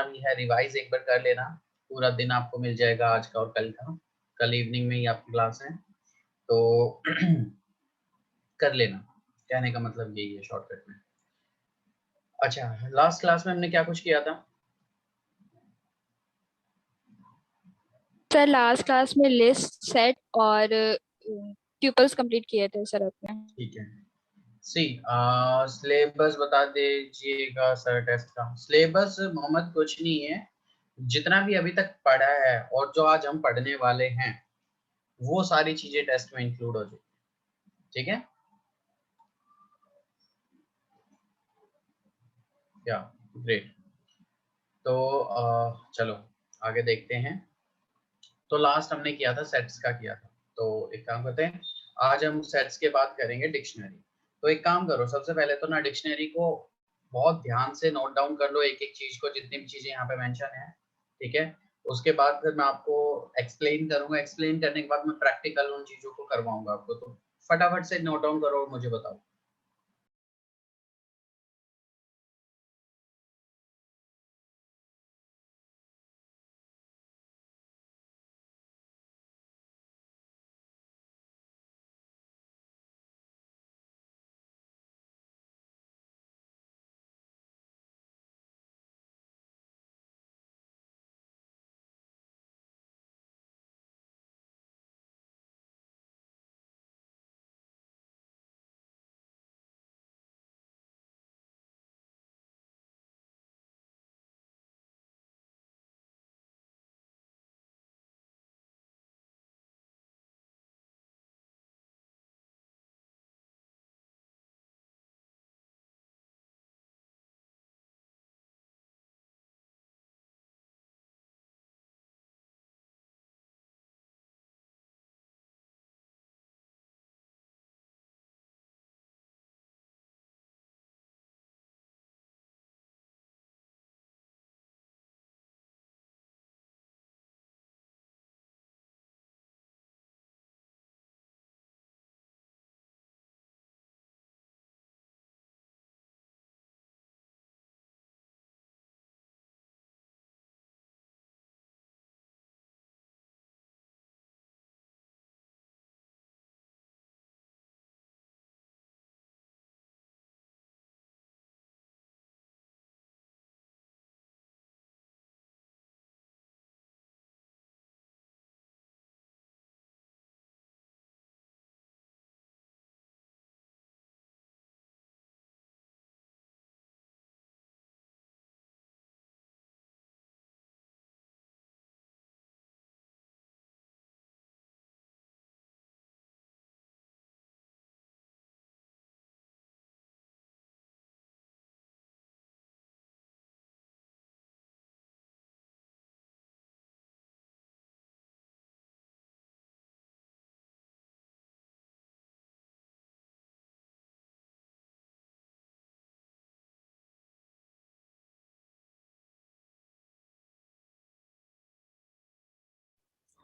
भी है रिवाइज एक बार कर लेना, पूरा दिन आपको मिल जाएगा आज का और कल का, कल इवनिंग में ही आपकी क्लास है तो कर लेना, कहने का मतलब यही है शॉर्टकट में। अच्छा, लास्ट क्लास में हमने क्या कुछ किया था? सर लास्ट क्लास में लिस्ट सेट और ट्यूपल्स कंप्लीट किए थे सर अपने। ठीक है, सी सिलेबस बता दीजिएगा सर। टेस्ट का सिलेबस मोहम्मद कुछ नहीं है, जितना भी अभी तक पढ़ा है और जो आज हम पढ़ने वाले हैं वो सारी चीजें टेस्ट में इंक्लूड हो जाएगी, ठीक है क्या? ग्रेट। तो चलो आगे देखते हैं। तो लास्ट हमने किया था सेट्स का किया था, तो एक काम करते हैं, आज हम सेट्स के बाद करेंगे डिक्शनरी। तो एक काम करो, सबसे पहले तो ना डिक्शनरी को बहुत ध्यान से नोट डाउन कर लो, एक एक चीज को, जितनी भी चीजें यहाँ पे मेंशन है, ठीक है। उसके बाद फिर मैं आपको एक्सप्लेन करूंगा, एक्सप्लेन करने के बाद मैं प्रैक्टिकल उन चीजों को करवाऊंगा आपको। तो फटाफट से नोट डाउन करो और मुझे बताओ।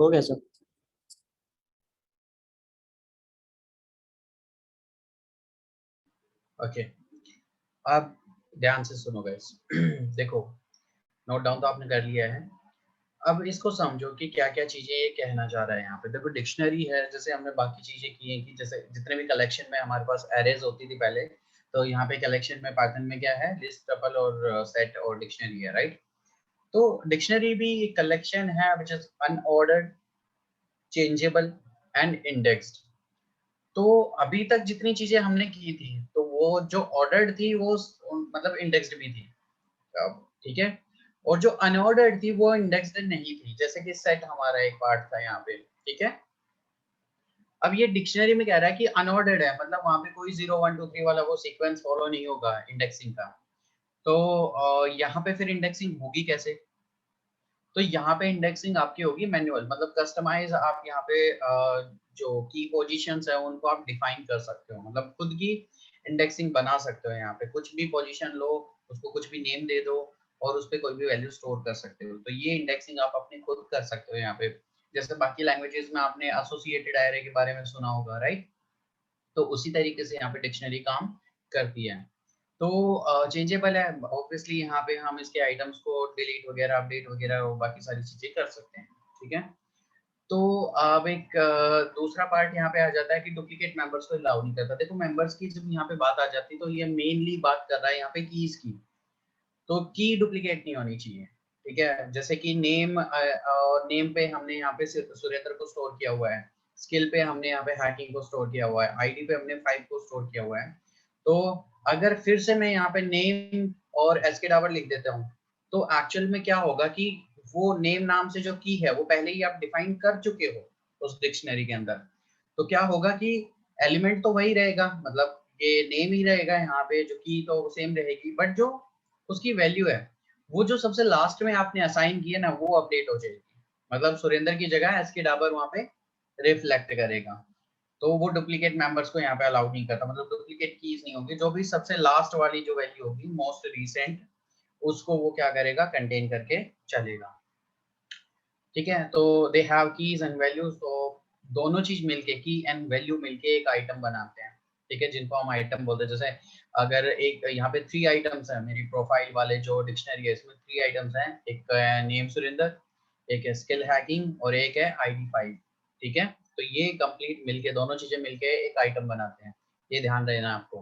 हो गया सर। ओके, अब ध्यान से सुनो गाइस। देखो, नोट डाउन तो आपने कर लिया है, अब इसको समझो कि क्या क्या चीजें ये कहना चाह रहा है यहाँ पे। देखो डिक्शनरी है, जैसे हमने बाकी चीजें की हैं कि जैसे जितने भी कलेक्शन में हमारे पास एरेज होती थी पहले, तो यहाँ पे कलेक्शन में पाइथन में क्या है, लिस्ट, टपल और सेट और डिक्शनरी है, राइट। तो डिक्शनरी भी एक कलेक्शन है which is unordered, changeable and indexed. तो अभी तक जितनी चीजें हमने की थी, तो वो जो ऑर्डर्ड थी वो मतलब इंडेक्स्ड भी थी, ठीक है। और जो अनऑर्डर्ड थी वो इंडेक्स्ड नहीं थी, जैसे कि सेट हमारा एक पार्ट था यहाँ पे, ठीक है। अब ये डिक्शनरी में कह रहा है कि अनऑर्डर्ड है, मतलब वहां पे कोई 0 1 2 3 वाला वो सीक्वेंस फॉलो नहीं होगा इंडेक्सिंग का। तो यहाँ पे फिर इंडेक्सिंग होगी कैसे? तो यहाँ पे इंडेक्सिंग आपकी होगी मैन्युअल, मतलब कस्टमाइज। आप यहाँ पे जो की पोजीशंस है उनको आप डिफाइन कर सकते हो, मतलब खुद की इंडेक्सिंग बना सकते हो। यहाँ पे कुछ भी पोजीशन लो, उसको कुछ भी नेम दे दो और उस पर कोई भी वैल्यू स्टोर कर सकते हो। तो ये इंडेक्सिंग आप अपनी खुद कर सकते हो यहाँ पे। जैसे बाकी लैंग्वेजेस में आपने एसोसिएटेड एरे के बारे में सुना होगा, राइट। तो उसी तरीके से यहाँ पे डिक्शनरी काम करती है। तो चेंजेबल है ऑब्वियसली, यहाँ पे हम इसके आइटम्स को डिलीट वगैरह, अपडेट वगैरह और बाकी सारी चीजें कर सकते हैं, ठीक है। तो अब एक दूसरा पार्ट यहाँ पे आ जाता है कि डुप्लीकेट मेंबर्स को अलाउ नहीं करता। देखो मेंबर्स की जब यहाँ पे बात आ जाती है तो ये मेनली बात कर रहा है यहाँ पे कीज की, तो की डुप्लीकेट नहीं होनी चाहिए, ठीक है। जैसे कि नेम, नेम पे हमने यहाँ पे सुरेंद्र को स्टोर किया हुआ है, स्किल पे हमने यहाँ पे हैकिंग को स्टोर किया हुआ है, आईडी पे हमने 5 को स्टोर किया हुआ है। तो अगर फिर से मैं यहाँ पे नेम और एसके डावर लिख देता हूँ, तो एक्चुअल में क्या होगा कि वो नेम नाम से जो की है वो पहले ही आप डिफाइन कर चुके हो उस डिक्शनरी के अंदर। तो क्या होगा कि एलिमेंट तो वही रहेगा, मतलब ये नेम ही रहेगा यहाँ पे, जो की तो सेम रहेगी, बट जो उसकी वैल्यू है वो जो सबसे लास्ट में आपने असाइन की है ना, वो अपडेट हो जाएगी। मतलब सुरेंद्र की जगह एसके डाबर वहां पे रिफ्लेक्ट करेगा। तो वो डुप्लीकेट मेंबर्स को यहाँ पे अलाउड नहीं करता, मतलब डुप्लीकेट कीज नहीं होगी, जो भी सबसे लास्ट वाली जो वैल्यू होगी मोस्ट रीसेंट, उसको वो क्या करेगा, कंटेन करके चलेगा, ठीक है। तो they have keys and values, तो दोनों चीज मिलके, की एंड वैल्यू मिलके एक आइटम बनाते हैं, ठीक है, जिनको हम आइटम बोलते हैं। जैसे अगर एक यहाँ पे 3 आइटम्स है मेरी प्रोफाइल वाले जो डिक्शनरी है, इसमें 3 आइटम्स हैं, एक है नेम सुरेंद्र, एक है स्किल हैकिंग और एक है आईडी 5, ठीक है। तो ये कंप्लीट मिलके, दोनों चीजें मिलके एक आइटम बनाते हैं, ये ध्यान रहना आपको।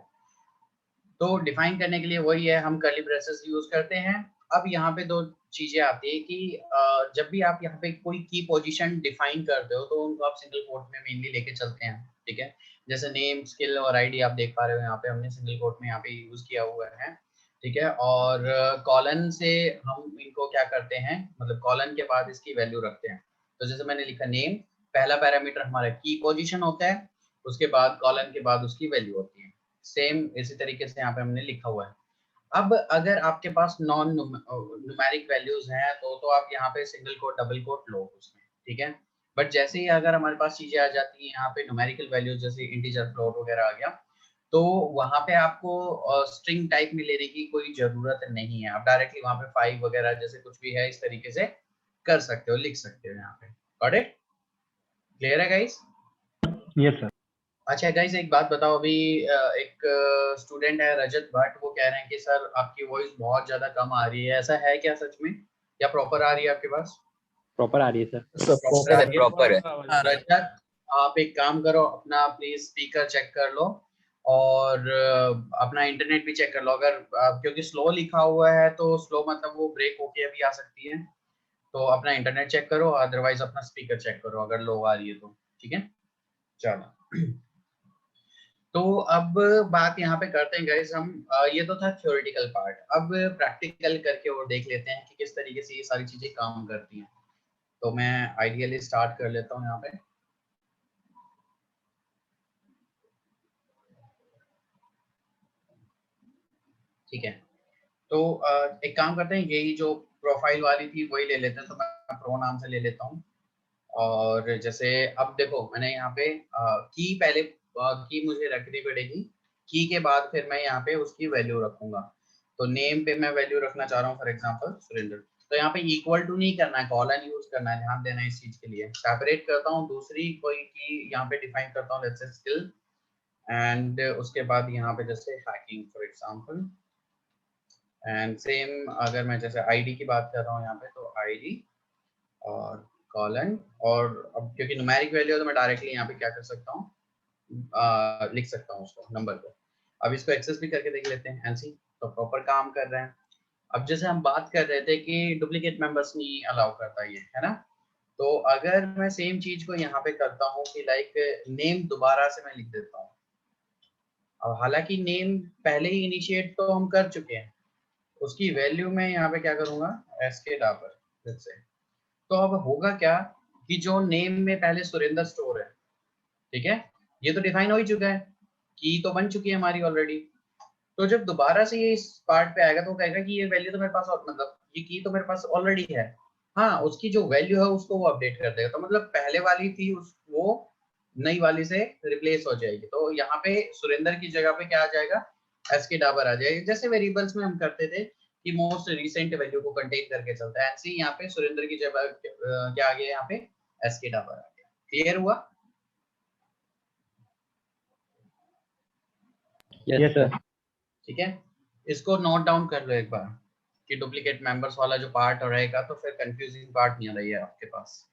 तो डिफाइन करने के लिए वही है, हम कर्ली ब्रेसेस यूज करते हैं। अब यहाँ पे दो चीजें आती है कि जब भी आप यहाँ पे कोई की पोजीशन डिफाइन करते हो तो उनको आप सिंगल कोट में मेनली लेके चलते हैं, ठीक है। जैसे नेम, स्किल और आईडी आप देख पा रहे हो यहाँ पे हमने सिंगल कोट में यहाँ पे यूज किया हुआ है, ठीक है। और कॉलन से हम इनको क्या करते हैं, मतलब कॉलन के बाद इसकी वैल्यू रखते हैं। तो जैसे मैंने लिखा नेम, पहला पैरामीटर हमारा की पोजिशन होता है, उसके बाद कॉलन के बाद उसकी वैल्यू होती है। सेम इसी तरीके से यहाँ पे हमने लिखा हुआ है। अब अगर आपके पास नॉन न्यूमेरिक वैल्यूज हैं तो आप यहाँ पे सिंगल कोट डबल कोट लो उसमें, ठीक है। बट जैसे ही अगर हमारे पास चीजें आ जाती हैं यहाँ पे न्यूमेरिकल वैल्यूज, जैसे इंटीजर, फ्लोट वगैरह आ गया, तो वहां पे आपको स्ट्रिंग टाइप में लेने की कोई जरूरत नहीं है। आप डायरेक्टली वहां पे 5 वगैरह जैसे कुछ भी है इस तरीके से कर सकते हो, लिख सकते हो यहाँ पे। Got it? क्लियर है गाइस? Yes sir. अच्छा गाइस एक बात बताओ, अभी एक स्टूडेंट है रजत भट्ट, वो कह रहे हैं कि सर आपकी वॉइस बहुत ज्यादा कम आ रही है, ऐसा है क्या सच में, या प्रॉपर आ रही है आपके पास? प्रॉपर आ रही है सर। प्रॉपर आ रही है? प्रॉपर है। रजत आप एक काम करो, अपना प्लीज स्पीकर चेक कर लो और अपना इंटरनेट भी चेक कर लो। अगर क्योंकि स्लो लिखा हुआ है तो स्लो मतलब वो ब्रेक होके अभी आ सकती है, तो अपना इंटरनेट चेक करो, अदरवाइज अपना स्पीकर चेक करो अगर लो आ रही है तो, ठीक है। चलो तो अब बात यहाँ पे करते हैं गाइस हम, ये तो था थ्योरेटिकल पार्ट, अब प्रैक्टिकल करके और देख लेते हैं कि किस तरीके से ये सारी चीजें काम करती हैं। तो मैं आइडियली स्टार्ट कर लेता हूँ यहाँ पे। ठीक है, तो एक काम करते हैं, यही जो प्रोफाइल वाली थी वही ले लेते हैं, तो मैं प्रो नाम से ले लेता हूँ। और जैसे अब देखो मैंने यहाँ पे की पहले की मुझे रखनी पड़ेगी, की के बाद फिर मैं यहाँ पे उसकी वैल्यू रखूंगा। तो नेम पे मैं वैल्यू रखना चाह रहा हूँ फॉर एग्जांपल सुरेंद्र, तो यहाँ पे इक्वल टू नहीं करना है, कॉलन यूज करना है, ध्यान देना है इस चीज के लिए। सेपरेट करता हूँ, दूसरी कोई की यहाँ पे डिफाइन करता हूँ, लेट्स से स्किल, एंड उसके बाद यहाँ पे जैसे hacking for example, and same अगर मैं जैसे आईडी की बात कर रहा हूँ यहाँ पे तो आईडी और कॉलन, और अब क्योंकि न्यूमेरिक वैल्यू है तो मैं डायरेक्टली यहाँ पे क्या कर सकता हूँ, लिख सकता हूँ उसको, नंबर को। अब इसको एक्सेस भी करके देख लेते हैं एनसी, तो प्रॉपर काम कर रहे हैं। अब जैसे हम बात कर रहे थे कि डुप्लीकेट मेंबर्स नहीं अलाउ करता ये, है ना। तो अगर मैं सेम चीज को यहाँ पे करता हूँ कि लाइक नेम दोबारा से मैं लिख देता हूँ, अब हालांकि नेम पहले ही इनिशिएट तो हम कर चुके हैं, उसकी वैल्यू में यहाँ पे क्या करूंगा, एसके डाबर फिर से। तो अब होगा क्या कि जो नेम में पहले सुरेंद्र स्टोर है, ठीक है, ये तो डिफाइन हो ही चुका है, की तो बन चुकी है हमारी ऑलरेडी। तो जब दोबारा से ये इस पार्ट पे आएगा तो वो कहेगा कि ये वैल्यू तो मेरे पास, मतलब ये की तो मेरे पास ऑलरेडी है, हाँ उसकी जो वैल्यू है उसको वो अपडेट कर देगा। तो मतलब पहले वाली थी उस वो नई वाली से रिप्लेस हो जाएगी। तो यहाँ पे सुरेंद्र की जगह पे क्या आ जाएगा, एसके डाबर आ जाएगा। जैसे वेरिएबल्स में हम करते थे कि मोस्ट रिसेंट वैल्यू को कंटेन करके चलता है, ऐसे ही यहाँ पे सुरेंद्र की जगह क्या आ गया, यहाँ पे एसके डाबर आ गया। क्लियर हुआ? Yes sir. ठीक है, इसको नोट डाउन कर लो एक बार कि डुप्लीकेट मेंबर्स वाला जो पार्ट रहेगा तो फिर कंफ्यूजिंग पार्ट नहीं रही है आपके पास।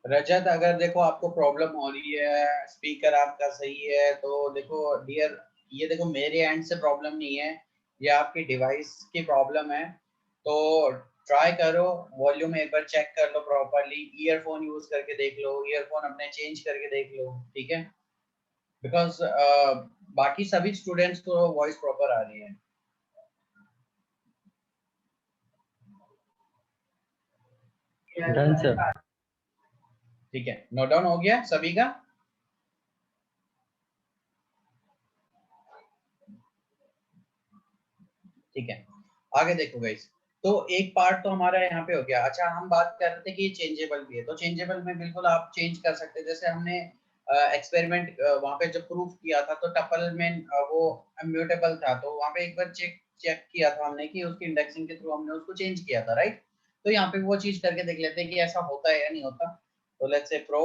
रजत, अगर देखो आपको प्रॉब्लम हो रही है, स्पीकर आपका सही है, तो देखो डियर, ये देखो मेरे एंड से प्रॉब्लम नहीं है, ये आपकी डिवाइस की प्रॉब्लम है। तो ट्राई करो, वॉल्यूम एक बार चेक कर लो प्रॉपरली, ईयरफोन यूज करके देख लो, ईयरफोन अपने चेंज करके देख लो, ठीक है? बिकॉज बाकी सभी स्टूडेंट्स को वॉइस प्रॉपर आ रही है। Done sir. ठीक है, नोट डाउन हो गया सभी का? ठीक है, आगे देखो गाइस। तो एक पार्ट तो हमारा यहाँ पे हो गया। अच्छा, हम बात कर रहे थे कि ये चेंजेबल भी है, तो चेंजेबल में बिल्कुल आप चेंज कर सकते हैं। जैसे हमने एक्सपेरिमेंट वहां पे जब प्रूफ किया था तो टपल में वो इम्यूटेबल था, तो वहां पे एक बार चेक चेक किया था हमने कि उसकी इंडेक्सिंग के थ्रू हमने उसको चेंज किया था, राइट? तो यहाँ पे वो चीज करके देख लेते हैं कि ऐसा होता है या नहीं होता। तो लेट्स से प्रो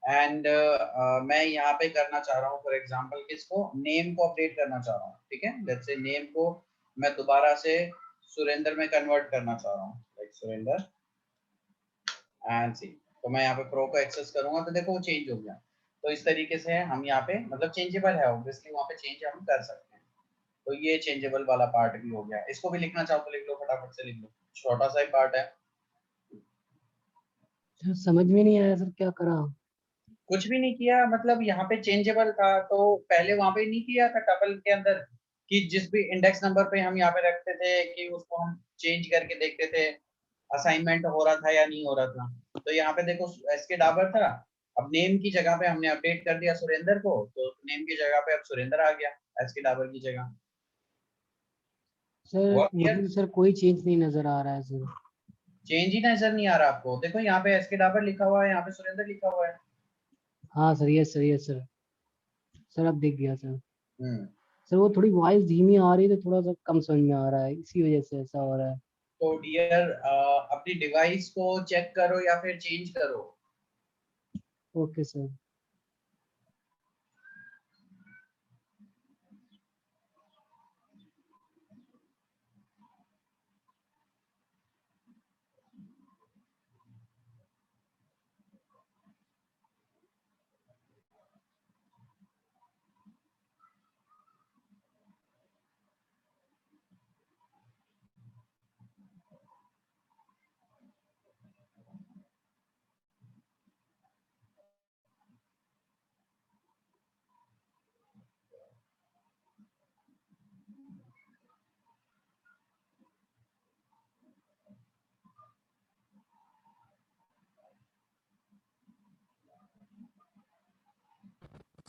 एंड मैं यहाँ पे करना चाह रहा हूँ फॉर एग्जांपल किसको, नेम को अपडेट करना चाह रहा हूँ, ठीक है? लेट्स से नेम को मैं दोबारा से सुरेंद्र में कन्वर्ट करना चाह रहा हूँ, लाइक सुरेंद्र एंड सी। तो मैं यहाँ पे प्रो को एक्सेस करूंगा तो देखो वो चेंज हो गया। तो इस तरीके से हम यहाँ पे मतलब चेंजेबल है, ऑब्वियसली वहाँ पे चेंज हम कर सकते हैं। तो ये चेंजेबल वाला पार्ट भी हो गया। इसको भी लिखना चाहो तो लिख लो, फटाफट से लिख लो, छोटा सा ही पार्ट है। सर समझ में नहीं आया सर, क्या करा? कुछ भी नहीं किया, मतलब यहाँ पे चेंजेबल था तो पहले वहां पे नहीं किया था टपल के अंदर कि जिस भी इंडेक्स नंबर पे हम यहाँ पे रखते थे कि उसको हम चेंज करके देखते थे असाइनमेंट हो रहा था या नहीं हो रहा था। तो यहाँ पे देखो एसके डाबर था, अब नेम की जगह पे हमने अपडेट कर दिया सुरेंद्र को, तो नेम की जगह पे अब सुरेंद्र आ गया एसके डाबर की जगह। सर हुआ मुझे क्लियर? तो सर कोई चेंज नहीं नजर आ रहा है सर। चेंज ही नजर नहीं आ रहा आपको? देखो यहाँ पे एसके डाबर लिखा हुआ है, यहाँ पे सुरेंद्र लिखा हुआ है। हाँ sir, yes sir, yes sir. Sir अब दिख गया सर। हम्म। सर वो थोड़ी वॉइस धीमी आ रही है तो थोड़ा सा कम समझ में आ रहा है, इसी वजह से ऐसा हो रहा है। तो डियर अपनी डिवाइस को चेक करो या फिर चेंज करो। Okay sir.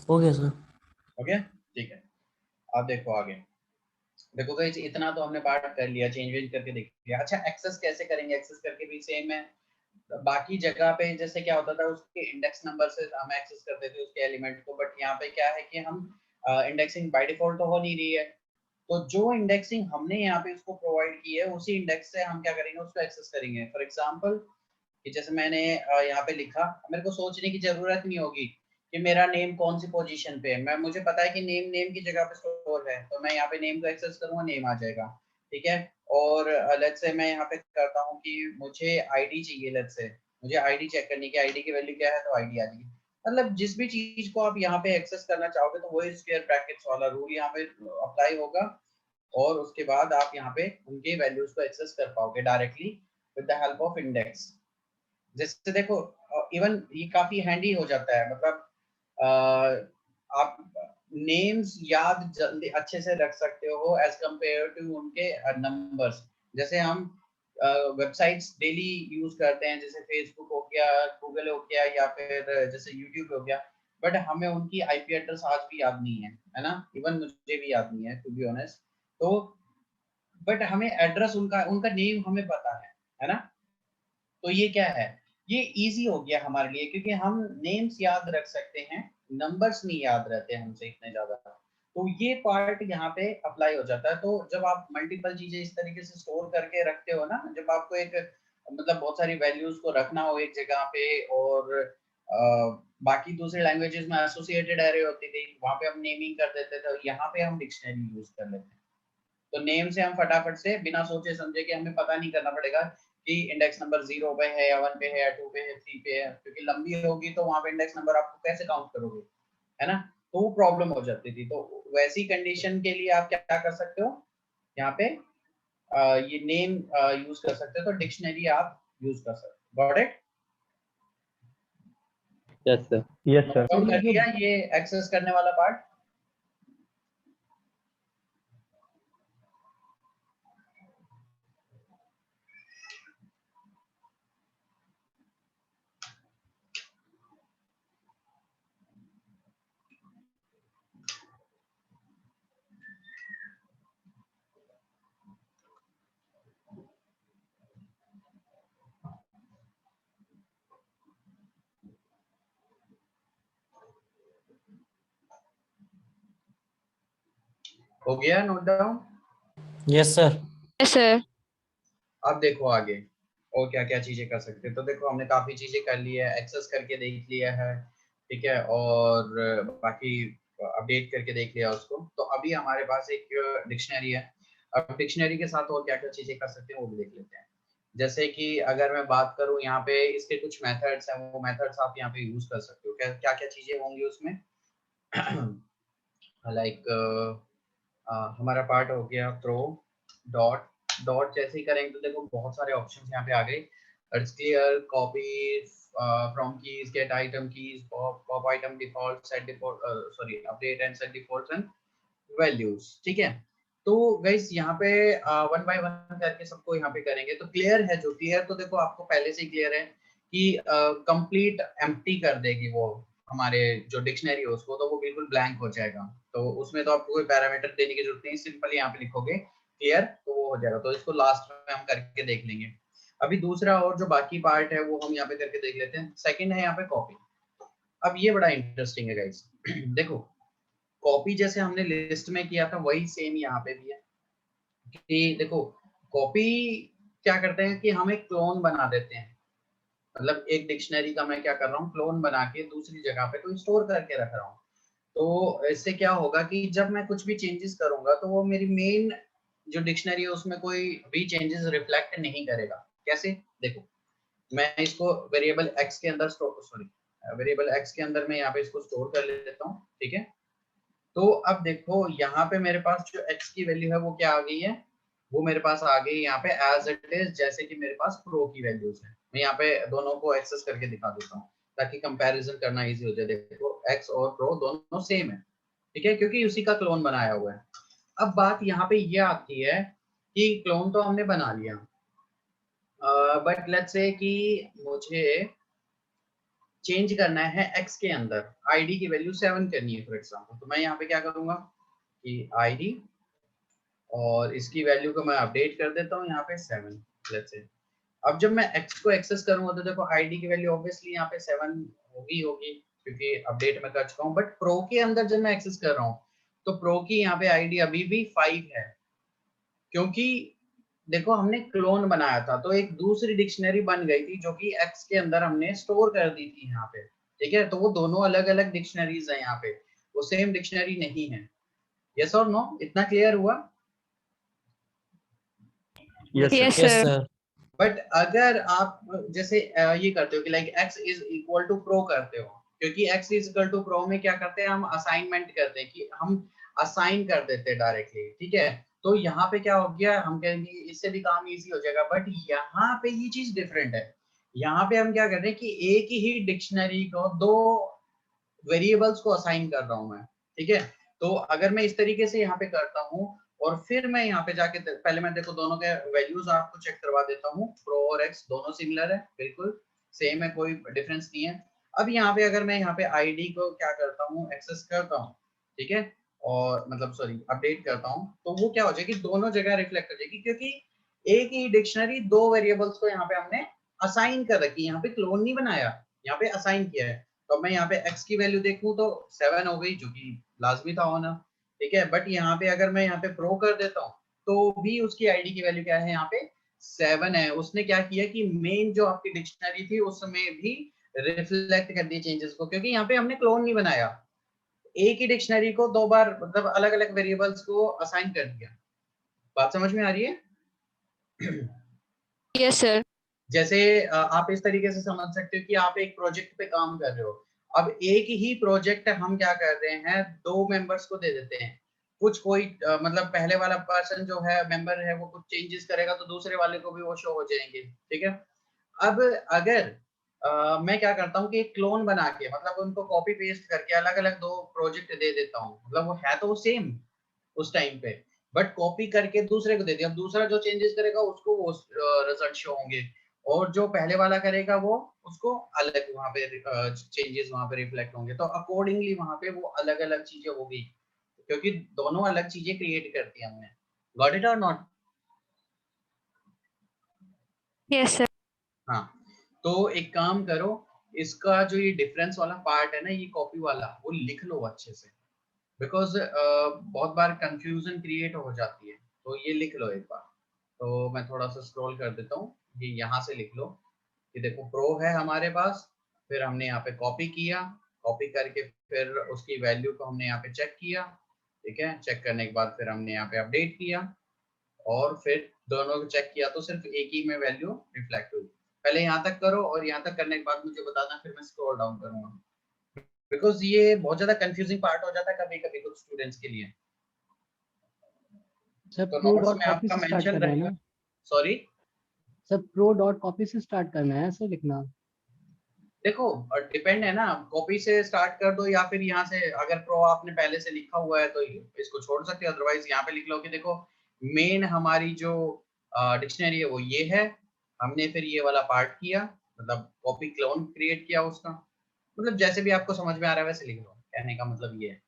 हो गया सर। हो गया, ठीक है। अब देखो आगे। देखो गाइस, इतना तो हमने पार्ट कर लिया, चेंज वेंज करके देख लिया। अच्छा, एक्सेस कैसे करेंगे? एक्सेस करके भी सेम है। बाकी जगह पे जैसे क्या होता था, उसके इंडेक्स नंबर से हम एक्सेस करते थे उसके एलिमेंट को, बट यहाँ पे क्या है कि हम इंडेक्सिंग बाय डिफॉल्ट तो हो नहीं रही है। तो जो इंडेक्सिंग हमने यहाँ पे उसको प्रोवाइड की है उसी इंडेक्स से हम क्या करेंगे, उसको एक्सेस करेंगे। फॉर एग्जांपल कि जैसे मैंने यहाँ पे लिखा, मेरे को सोचने की जरूरत नहीं होगी कि मेरा नेम कौन सी पोजीशन पे है। मैं मुझे पता है कि नेम नेम की जगह पे स्टोर है, तो मैं यहाँ पे नेम को एक्सेस करूंगा, नेम आ जाएगा, ठीक है? और लेट्स से मैं यहाँ पे करता हूँ कि मुझे आईडी चाहिए, लेट्स से मुझे आईडी चेक करनी है, आईडी की वैल्यू क्या है, तो आईडी आ जाएगी। मतलब जिस भी चीज को आप यहाँ पे एक्सेस करना चाहोगे तो वही स्क्वायर ब्रैकेट्स वाला रूल यहाँ पे अप्लाई होगा। और उसके बाद आप यहाँ पे उनके वैल्यूज को एक्सेस कर पाओगे directly with the help of index. जैसे देखो इवन ये काफी हैंडी हो जाता है, मतलब आप नेम्स याद जल्दी अच्छे से रख सकते हो एज कंपेयर टू उनके नंबर्स। जैसे हम वेबसाइट्स डेली यूज करते हैं, जैसे फेसबुक हो गया, गूगल हो गया, या फिर जैसे यूट्यूब हो गया, बट हमें उनकी आईपी एड्रेस आज भी याद नहीं है ना, इवन मुझे भी याद नहीं है टू बी ऑनेस्ट। तो बट हमें एड्रेस उनका उनका नेम हमें पता है ना। तो ये क्या है, ये इजी हो गया हमारे लिए, क्योंकि हम नेम्स याद रख सकते हैं, नंबर्स नहीं याद रहते हमसे इतने ज्यादा। तो ये पार्ट यहाँ पे अप्लाई हो जाता है। तो जब आप मल्टीपल चीजें इस तरीके से स्टोर करके रखते हो ना, जब आपको एक मतलब बहुत सारी वैल्यूज को रखना हो एक जगह पे, और बाकी दूसरे लैंग्वेजेस में एसोसिएटेड एरे होती थी, वहां पे हम नेमिंग कर देते थे, यहाँ पे हम डिक्शनरी यूज कर लेते हैं। तो नेम से हम फटाफट से बिना सोचे समझे कि हमें पता नहीं करना पड़ेगा कि इंडेक्स नंबर 0 पे है या 1 पे है या 2 पे है 3 पे है, क्योंकि लंबी होगी तो वहां पे इंडेक्स नंबर आपको कैसे काउंट करोगे, है ना। तो वो प्रॉब्लम हो जाती थी। तो वैसी कंडीशन के लिए आप क्या कर सकते हो, यहाँ पे ये नेम यूज कर सकते हो, तो डिक्शनरी आप यूज कर सकते हो। Got it? Yes sir. Yes sir. कर लिया ये एक्सेस करने वाला पार्ट? हो गया note down? Yes sir. Yes sir. अब देखो आगे और क्या क्या चीजें कर सकते हैं। तो देखो हमने काफी चीजें कर ली है, एक्सेस करके देख लिया है, ठीक है, और बाकी अपडेट करके देख लिया उसको। तो अभी हमारे पास एक डिक्शनरी है। अब डिक्शनरी के साथ और क्या क्या चीजें कर सकते हैं वो भी देख लेते हैं। जैसे कि अगर मैं बात करूं यहाँ पे, इसके कुछ मेथड्स हैं, वो मेथड्स आप यहाँ पे यूज कर सकते हो। क्या क्या चीजें होंगी उसमें? लाइक हमारा पार्ट हो गया थ्रो डॉट। डॉट जैसे ही करेंगे तो देखो बहुत सारे ऑप्शंस यहाँ पे आ गए। It's clear, copy from keys, gate item keys, pop item default, set default, sorry update and set default and values, ठीक है। तो गाइस यहाँ पे वन बाय वन करके सबको यहाँ पे करेंगे। तो क्लियर है, जो क्लियर तो देखो आपको पहले से ही क्लियर है कि कंप्लीट एम्प्टी कर देगी वो हमारे जो डिक्शनरी है उसको, तो वो बिल्कुल ब्लैंक हो जाएगा। तो उसमें तो आपको कोई पैरामीटर देने की जरूरत नहीं, सिंपल यहाँ पे लिखोगे क्लियर तो वो हो जाएगा। तो इसको लास्ट में हम करके देख लेंगे। अभी दूसरा और जो बाकी पार्ट है वो हम यहाँ पे करके देख लेते हैं। सेकंड है यहाँ पे कॉपी। अब ये बड़ा इंटरेस्टिंग है गाइस। देखो कॉपी जैसे हमने लिस्ट में किया था वही सेम यहाँ पे भी है कि देखो कॉपी क्या करते हैं कि हम एक क्लोन बना देते हैं। मतलब एक डिक्शनरी का मैं क्या कर रहा हूँ, क्लोन बना के दूसरी जगह पे कोई स्टोर करके रख रहा हूँ। तो इससे क्या होगा कि जब मैं कुछ भी चेंजेस करूंगा तो वो मेरी मेन जो डिक्शनरी है उसमें कोई भी चेंजेस रिफ्लेक्ट नहीं करेगा। कैसे? देखो मैं इसको वेरिएबल एक्स के अंदर वेरिएबल एक्स के अंदर मैं यहाँ पे इसको स्टोर कर लेता हूँ, ठीक है। तो अब देखो यहाँ पे मेरे पास जो x की वैल्यू है वो क्या आ गई है, वो मेरे पास आ गई यहाँ पे एज इट इज, जैसे कि मेरे पास प्रो की वैल्यूज है। मैं यहाँ पे दोनों को एक्सेस करके दिखा देता हूँ ताकि कंपैरिजन करना इजी हो जाए। देखो x और प्रो दोनों सेम है, ठीक है, क्योंकि उसी का क्लोन बनाया हुआ है। अब बात यहाँ पे ये आती है कि क्लोन तो हमने बना लिया, बट लेट्स से कि मुझे चेंज करना है x के अंदर, id की वैल्यू 7 करनी है फॉर एग्जांपल। तो मैं यहाँ पे क्या करूंगा कि id और इसकी वैल्यू को मैं अपडेट कर देता हूँ यहाँ पे 7 लेट्स से। अब जब मैं x को एक्सेस करूंगा तो देखो id की वैल्यू ऑब्वियसली यहाँ पे 7 होगी क्योंकि अपडेट में कर चुका हूँ। बट प्रो के अंदर जब मैं एक्सेस कर रहा हूँ तो प्रो की यहाँ पे id अभी भी 5 है, क्योंकि देखो हमने क्लोन बनाया था तो एक दूसरी डिक्शनरी बन गई थी जो कि x के अंदर हमने स्टोर कर दी थी यहाँ पे, ठीक है। तो वो दोनों अलग अलग डिक्शनरीज है, यहाँ पे वो सेम डिक्शनरी नहीं है। यस और नो? इतना क्लियर हुआ? Yes yes yes sir. Sir. But अगर आप जैसे ये करते हो कि like x is equal to pro करते हो, क्योंकि x is equal to pro में क्या करते हैं हम असाइनमेंट करते हैं कि हम असाइन कर देते हैं डायरेक्टली, ठीक है। तो यहाँ पे क्या हो गया, हम कहेंगे इससे भी काम इजी हो जाएगा, बट यहाँ पे ये चीज डिफरेंट है। यहाँ पे हम क्या कर रहे हैं कि एक ही डिक्शनरी को दो वेरिएबल्स को असाइन कर रहा हूं मैं, ठीक है। तो अगर मैं इस तरीके से यहाँ पे करता हूँ और फिर मैं यहाँ पे जाके पहले मैं देखो दोनों के वैल्यूज आपको चेक करवा देता हूँ। प्रो और एक्स दोनों सिमिलर है, बिल्कुल सेम है, कोई डिफरेंस नहीं है। अब यहाँ पे अगर मैं यहाँ पे आईडी को क्या करता हूँ, एक्सेस करता हूँ, ठीक है, और मतलब सॉरी अपडेट करता हूँ, तो वो क्या हो जाएगी, दोनों जगह रिफ्लेक्ट हो जाएगी, क्योंकि एक ही डिक्शनरी दो वेरिएबल्स को यहाँ पे हमने असाइन कर रखी, यहाँ पे क्लोन नहीं बनाया, यहाँ पे असाइन किया है। तो मैं यहाँ पे x की वैल्यू देखूं तो 7 हो गई, जो कि लाजमी था होना, ठीक है। बट यहाँ पे अगर मैं यहाँ पे प्रो कर देता हूँ तो भी उसकी आईडी की वैल्यू क्या है, यहाँ पे 7 है। उसने क्या किया कि मेन जो आपकी डिक्शनरी थी उसमें भी रिफ्लेक्ट कर दिए चेंजेस को, क्योंकि यहाँ पे हमने क्लोन नहीं बनाया, एक ही डिक्शनरी को दो बार मतलब अलग अलग वेरिएबल्स को असाइन कर दिया। बात समझ में आ रही है? Yes sir. जैसे आप इस तरीके से समझ सकते हो कि आप एक प्रोजेक्ट पे काम कर रहे हो। अब एक ही प्रोजेक्ट हम क्या कर रहे हैं, दो मेंबर्स को दे देते हैं। कुछ कोई मतलब पहले वाला पर्सन जो है मेंबर है वो कुछ चेंजेस करेगा तो दूसरे वाले को भी वो शो हो जाएंगे, ठीक है। अब अगर मैं क्या करता हूँ कि एक क्लोन बना के मतलब उनको कॉपी पेस्ट करके अलग अलग दो प्रोजेक्ट दे देता हूँ, मतलब वो है तो सेम उस टाइम पे, बट कॉपी करके दूसरे को दे दिया। अब दूसरा जो चेंजेस करेगा उसको वो रिजल्ट शो होंगे, और जो पहले वाला करेगा वो उसको अलग वहां पे चेंजेस वहां पे रिफ्लेक्ट होंगे। तो अकॉर्डिंगली वहां पे वो अलग अलग चीजें होगी, क्योंकि दोनों अलग चीजें क्रिएट करती है हमने। गॉट इट और नॉट? Yes sir. हाँ, तो एक काम करो, इसका जो ये डिफरेंस वाला पार्ट है ना, ये कॉपी वाला, वो लिख लो अच्छे से, बिकॉज बहुत बार कंफ्यूजन क्रिएट हो जाती है। तो ये लिख लो एक बार। तो मैं थोड़ा सा स्क्रॉल कर देता हूँ, ये यहाँ से लिख लो कि देखो प्रो है हमारे पास, फिर हमने यहाँ पे कॉपी किया, कॉपी करके फिर उसकी वैल्यू को हमने यहाँ पे चेक किया, ठीक है। चेक करने के बाद फिर हमने यहाँ पे अपडेट किया, और फिर दोनों को चेक किया तो सिर्फ एक ही में वैल्यू रिफ्लेक्ट हुई। पहले यहाँ तक करो, और यहाँ तक करने के बाद मुझे बताना, फिर मैं स्क्रॉल डाउन करूंगा, बिकॉज ये बहुत ज्यादा कंफ्यूजिंग पार्ट हो जाता है कभी कभी कुछ स्टूडेंट्स के लिए। सर तो प्रो नोट्स डॉट में कॉपी आपका से स्टार्ट मेंशन करना है रहेगा। ना? Sorry, sir pro dot copy से स्टार्ट करना है ऐसे लिखना? देखो डिपेंड है ना, कॉपी से स्टार्ट कर दो या फिर यहाँ से, अगर प्रो आपने पहले से लिखा हुआ है तो इसको छोड़ सकते हो, अदरवाइज यहाँ पे लिख लो कि देखो मेन हमारी जो डिक्शनरी है वो ये है, हमने फिर ये वाला पार्ट किया, मतलब कॉपी क्लोन क्रिएट किया उसका। मतलब जैसे भी आपको समझ में आ रहा है वैसे लिख लो, कहने का मतलब ये है।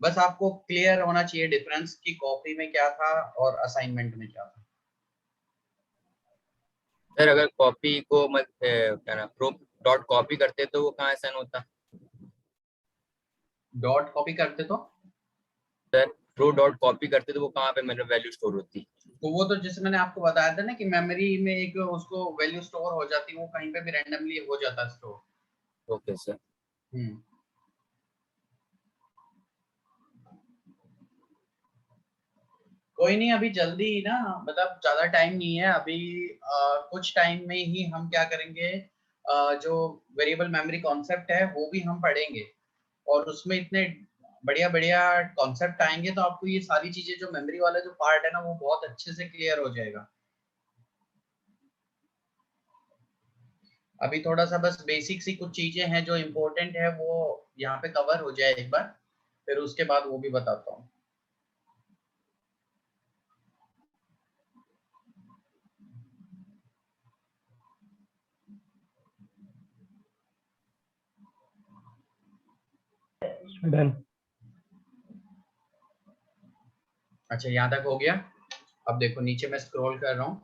बस आपको क्लियर होना चाहिए डिफरेंस कि कॉपी में क्या था और असाइनमेंट में क्या था। सर अगर कॉपी को मत क्या ना प्रो डॉट कॉपी करते तो वो कहाँ साइन होता? डॉट कॉपी करते सर प्रो डॉट कॉपी करते तो वो कहाँ पे मेरे वैल्यू स्टोर होती? तो वो तो जैसे मैंने आपको बताया था ना कि मेमोरी में एक उसको वैल्यू स्टोर हो जाती है, वो कहीं पे भी रैंडमली हो जाता है स्टोर। Okay sir. हम्म। कोई नहीं, अभी जल्दी ही ना, मतलब ज्यादा टाइम नहीं है अभी। कुछ टाइम में ही हम क्या करेंगे, जो वेरिएबल मेमोरी कॉन्सेप्ट है वो भी हम पढ़ेंगे, और उसमें इतने बढ़िया बढ़िया कॉन्सेप्ट आएंगे तो आपको ये सारी चीजें जो मेमोरी वाला जो पार्ट है ना वो बहुत अच्छे से क्लियर हो जाएगा। अभी थोड़ा सा बस बेसिक सी कुछ चीजें हैं जो इम्पोर्टेंट है वो यहाँ पे कवर हो जाए एक बार, फिर उसके बाद वो भी बताता हूँ। डन। अच्छा, यहाँ तक हो गया। अब देखो नीचे मैं स्क्रॉल कर रहा हूँ,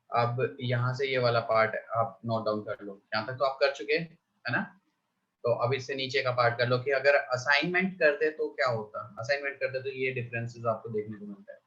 अब यहाँ से ये वाला पार्ट आप नोट डाउन कर लो। यहाँ तक तो आप कर चुके है ना? तो अब इससे नीचे का पार्ट कर लो कि अगर असाइनमेंट करते तो क्या होता। असाइनमेंट करते तो ये डिफरेंसेस आपको देखने को मिलता है।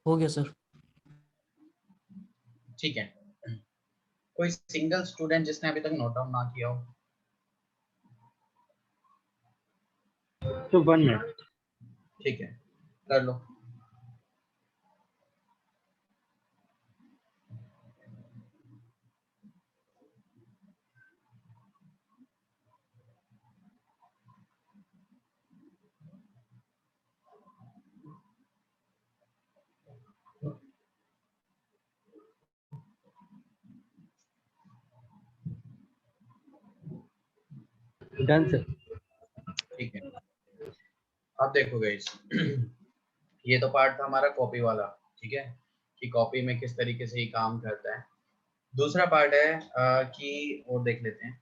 हो गया सर। ठीक है, कोई सिंगल स्टूडेंट जिसने अभी तक नोट डाउन ना किया हो? तो 1 मिनट। ठीक है, कर लो। Done sir. ठीक है, अब देखो गाइस, ये तो पार्ट था हमारा कॉपी वाला, ठीक है, कि कॉपी में किस तरीके से ये काम करता है। दूसरा पार्ट है कि और देख लेते हैं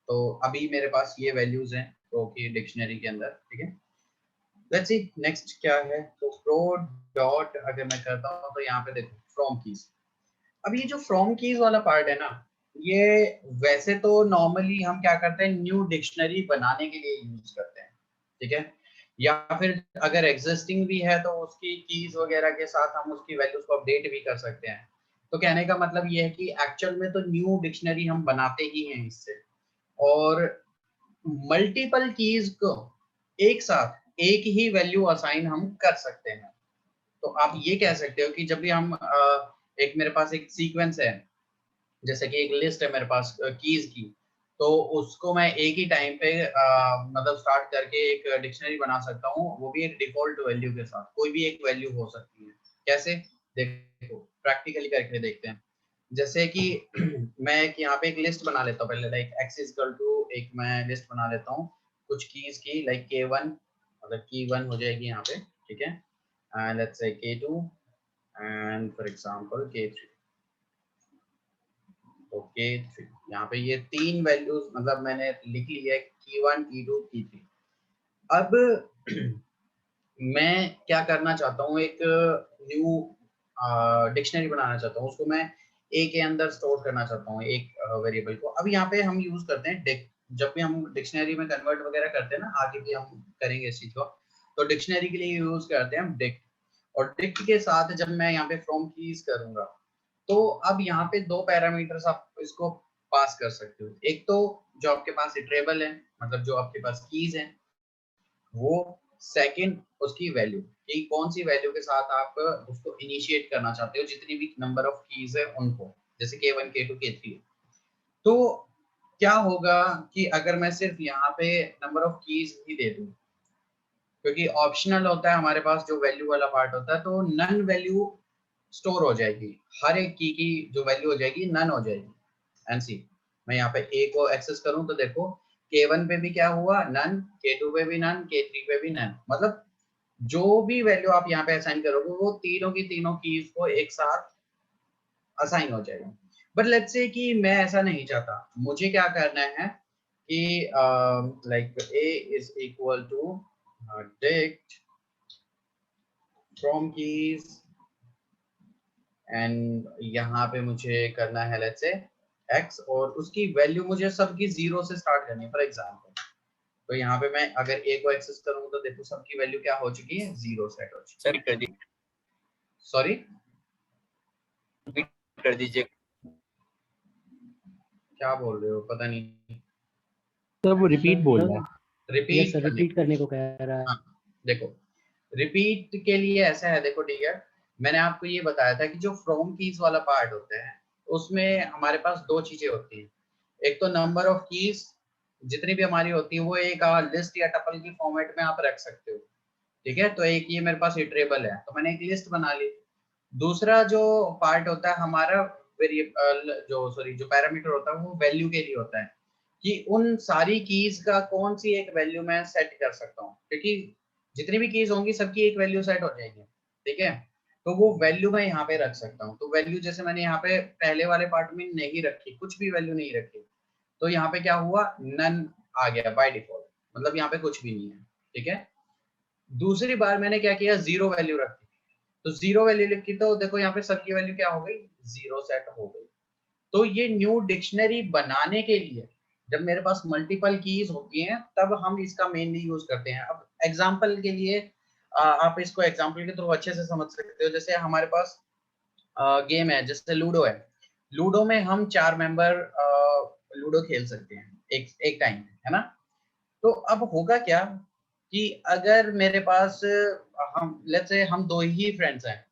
तो अभी मेरे पास ये वैल्यूज हैं प्रो की डिक्शनरी के अंदर, ठीक है। लेट्स सी नेक्स्ट क्या है। तो प्रो डॉट अगर मैं करता हूँ तो यहाँ पे देखो फ्रॉम कीज। अब ये जो फ्रॉम कीज वाला पार्ट है ना, ये वैसे तो नॉर्मली हम क्या करते हैं, न्यू डिक्शनरी बनाने के लिए यूज करते हैं, ठीक है, या फिर अगर एग्जिस्टिंग भी है तो उसकी कीज वगैरह के साथ हम उसकी वैल्यूज को अपडेट भी कर सकते हैं। तो कहने का मतलब ये है कि एक्चुअल में तो न्यू डिक्शनरी हम बनाते ही हैं इससे, और मल्टीपल कीज को एक साथ एक ही वैल्यू असाइन हम कर सकते हैं। तो आप ये कह सकते हो कि जब भी हम एक मेरे पास एक सीक्वेंस है, जैसे कि एक लिस्ट है मेरे पास कीज की, तो उसको मैं एक ही टाइम पे मतलब स्टार्ट करके एक डिक्शनरी बना सकता हूँ, वो भी एक डिफॉल्ट वैल्यू के साथ। कोई भी एक वैल्यू हो सकती है। कैसे, देखो प्रैक्टिकली करके देखते हैं। जैसे कि मैं एक यहाँ पे एक लिस्ट बना लेता हूँ पहले, लाइक x इक्वल टू एक मैं लिस्ट बना लेता हूँ कुछ कीज की, लाइक k1, मतलब की1 हो जाएगी यहाँ पे, ठीक है, and let's say k2 and for example k3। तो k3 यहाँ पे ये तीन वैल्यूज मतलब मैंने लिख ली है, k1 k2 k3। अब मैं क्या करना चाहता हूँ, एक न्यू डिक्शनरी बनाना चाहता हूँ, उसको मैं ए के अंदर स्टोर करना चाहता हूँ एक वेरिएबल को। अब यहाँ पे हम यूज करते हैं डिक्ट। जब भी हम डिक्शनरी में कन्वर्ट वगैरह करते हैं ना, आगे भी हम करेंगे इस चीज को, तो डिक्शनरी के लिए यूज करते हैं हम डिक्ट। और डिक्ट के साथ जब मैं यहाँ पे फ्रॉम कीज करूंगा, तो अब यहाँ पे दो पैरामीटर्स आप इसको पास कर सकते हो। एक तो जो आपके पास इटरेबल है, मतलब जो आपके पास कीज है वो, सेकंड उसकी वैल्यू, कि कौन सी वैल्यू के साथ आप उसको इनिशिएट करना चाहते हो, जितनी भी नंबर ऑफ कीज है उनको, जैसे k1 k2 k3। तो क्या होगा कि अगर मैं सिर्फ यहाँ पे नंबर ऑफ कीज ही दे दूं, क्योंकि ऑप्शनल होता है हमारे पास जो वैल्यू वाला पार्ट होता है, तो नन वैल्यू स्टोर हो जाएगी, हर एक की जो वैल्यू हो जाएगी नन हो जाएगी। एंड सी, मैं यहाँ पे a को एक्सेस करूं तो देखो k1 पे भी क्या हुआ, नन, k2 पे भी नन, k3 पे भी नन। मतलब जो भी वैल्यू आप यहाँ पे असाइन करोगे वो तीनों की तीनों कीज को एक साथ असाइन हो जाएगा। बट लेट्स से कि मैं ऐसा नहीं चाहता, मुझे क्या करना है कि like a is equal to dict from keys, and यहाँ पे मुझे करना है लेट्स से x, और उसकी वैल्यू मुझे सबकी जीरो से स्टार्ट करनी है। फॉर एग्जांपल, तो यहाँ पे मैं अगर a को एक्सेस करूँ तो देखो सबकी वैल्यू क्या हो चुकी है, जीरो सेट हो चुकी सर कर दी, है। सॉरी, कर दीजिए। क्या बोल रहे हो, पता नहीं। सर वो रिपीट बोल रहा है। रिपीट सर रिपीट करने को कह रहा है। हाँ, देखो रिपीट के लिए ऐसा है, देखो डियर, मैंने आपको ये बताया था कि जो फ्रॉम कीज वाला पार्ट होता है उसमें हमारे पास दो चीजें होती हैं। एक तो नंबर ऑफ कीज जितनी भी हमारी होती है वो एक लिस्ट या टपल की फॉर्मेट में आप रख सकते हो, ठीक है। तो एक ये मेरे पास इटरेबल है, तो मैंने एक लिस्ट बना ली। दूसरा जो पार्ट होता है हमारा वेरिएबल, जो पैरामीटर होता है वो वैल्यू के लिए होता है, कि उन सारी कीज का कौन सी एक वैल्यू मैं सेट कर सकता हूँ, क्योंकि जितनी भी कीज होंगी सबकी एक वैल्यू सेट हो जाएगी, ठीक है। तो वो वैल्यू मैं यहाँ पे रख सकता हूँ। तो वैल्यू जैसे मैंने यहाँ पे पहले वाले पार्ट में नहीं रखी, कुछ भी वैल्यू नहीं रखी, तो यहाँ पे क्या हुआ, नन आ गया बाय डिफॉल्ट, मतलब यहाँ पे कुछ भी नहीं है, ठीक है। दूसरी बार मैंने क्या किया, जीरो वैल्यू रखी, तो जीरो वैल्यू लिखी, तो देखो यहाँ पे सबकी वैल्यू क्या हो गई, जीरो सेट हो गई। तो ये न्यू डिक्शनरी बनाने के लिए जब मेरे पास मल्टीपल कीज होती हैं तब हम इसका मेनली यूज करते हैं। अब एग्जांपल के लिए आप इसको एग्जांपल के थ्रू अच्छे से समझ सकते हो। जैसे हमारे पास गेम है, जैसे लूडो है। लूडो में हम 4 मेंबर लूडो खेल सकते हैं एक टाइम में, है ना? तो अब होगा क्या कि अगर मेरे पास हम लेट्स से हम 2 ही फ्रेंड्स हैं,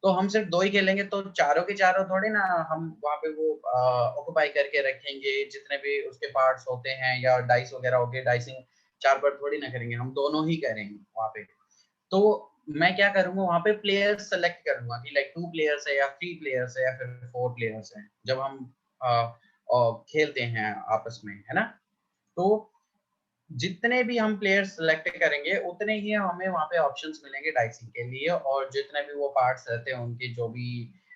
तो हम सिर्फ 2 ही खेलेंगे, तो चारों के चारों थोड़ी ना हम वहाँ पे वो ऑक्युपाई करके रखेंगे, जितने भी उसके पार्ट्स होते हैं या डाइस वगैरह हो गए, डाइसिंग 4 पर थोड़ी ना करेंगे, हम दोनों ही करेंगे वहाँ पे। तो मैं क्या करूँगा वहाँ पे प्लेयर्स सेलेक्ट करूँगा कि लाइक 2 प्लेयर्स है या 3 प्लेयर्स है या फिर 4 प्लेयर्स हैं, जब हम खेलते हैं आपस में, है ना? तो जितने भी हम प्लेयर्स सेलेक्ट करेंगे उतने ही हमें वहाँ पे ऑप्शंस मिलेंगे डाइसिंग के लिए, और जितने भी वो पार्ट्स रहते हैं उनके जो भी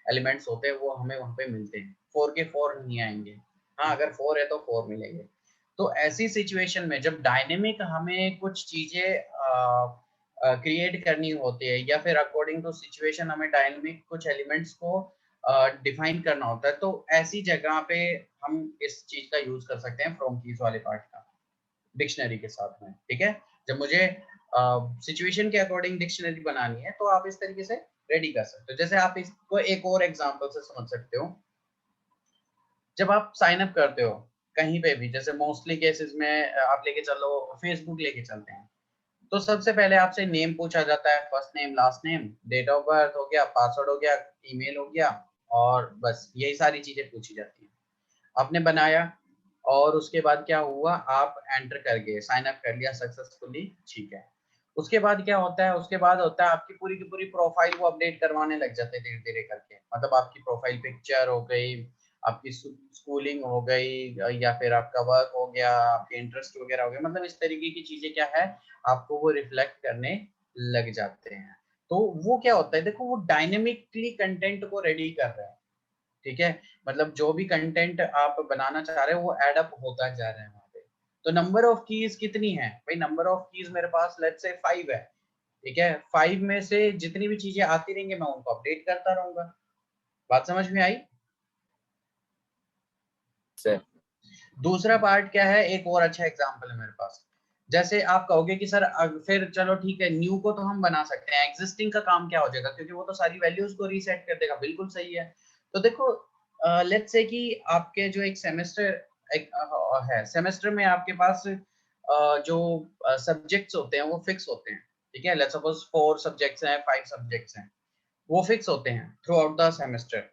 एलिमेंट्स होते हैं वो हमें वहाँ पे मिलते हैं। 4 के 4 नहीं आएंगे। हाँ, अगर 4 है तो 4 मिलेंगे। तो ऐसी सिचुएशन में जब डायनेमिक हमें कुछ चीजें क्रिएट करनी होती है या फिर अकॉर्डिंग टू सिचुएशन हमें डायनेमिक कुछ एलिमेंट्स को डिफाइन करना होता है, तो ऐसी जगह पे हम इस चीज का यूज कर सकते हैं फ्रॉम कीज वाले पार्ट का डिक्शनरी के साथ में। ठीक है, जब मुझे सिचुएशन के अकॉर्डिंग डिक्शनरी बनानी है तो आप इस तरीके से रेडी कर सकते हो। जैसे आप इसको एक और एग्जांपल से समझ सकते हो। जब आप साइन अप करते हो कहीं पे भी, जैसे मोस्टली केसेस में आप लेके चलो, फेसबुक लेके चलते हैं, तो सबसे पहले आपसे नेम पूछा जाता है, first name, last name, date of birth हो गया, पासवर्ड हो गया, ईमेल हो गया, और बस यही सारी चीजें पूछी जाती हैं। आपने बनाया और उसके बाद क्या हुआ, आप एंटर कर गए, साइन अप कर लिया सक्सेसफुली, ठीक है। उसके बाद क्या होता है, उसके बाद होता है आपकी पूरी की पूरी प्रोफाइल वो अपडेट करवाने लग जाते हैं धीरे धीरे करके। मतलब आपकी प्रोफाइल पिक्चर हो गई, आपकी स्कूलिंग हो गई, या फिर आपका वर्क हो गया, आपके इंटरेस्ट वगैरह हो गया, मतलब इस तरीके की चीजें क्या है आपको वो रिफ्लेक्ट करने लग जाते हैं। तो वो क्या होता है, देखो वो डायनेमिकली कंटेंट को रेडी कर रहा है। ठीक है, मतलब जो भी कंटेंट आप बनाना चाह रहे हो वो एड अप होता जा रहा है वहाँ पे। तो नंबर ऑफ कीज कितनी है भाई, नंबर ऑफ कीज मेरे पास लेट्स से 5 है। ठीक है, 5 में से जितनी भी चीजें आती रहेंगी मैं उनको अपडेट करता रहूंगा। बात समझ में आई? सर दूसरा पार्ट क्या है, एक और अच्छा एग्जांपल है मेरे पास। जैसे आप कहोगे कि सर फिर चलो ठीक है, न्यू को तो हम बना सकते हैं, एग्जिस्टिंग का काम क्या हो जाएगा, क्योंकि वो तो सारी वैल्यूज को रीसेट कर देगा। बिल्कुल सही है। तो देखो लेट्स से कि आपके जो एक सेमेस्टर एक है, सेमेस्टर में आपके पास जो सब्जेक्ट्स होते हैं वो फिक्स होते हैं। ठीक है, लेट्स सपोज 4 सब्जेक्ट्स हैं, 5 सब्जेक्ट्स हैं, वो फिक्स होते हैं थ्रू आउट द सेमेस्टर।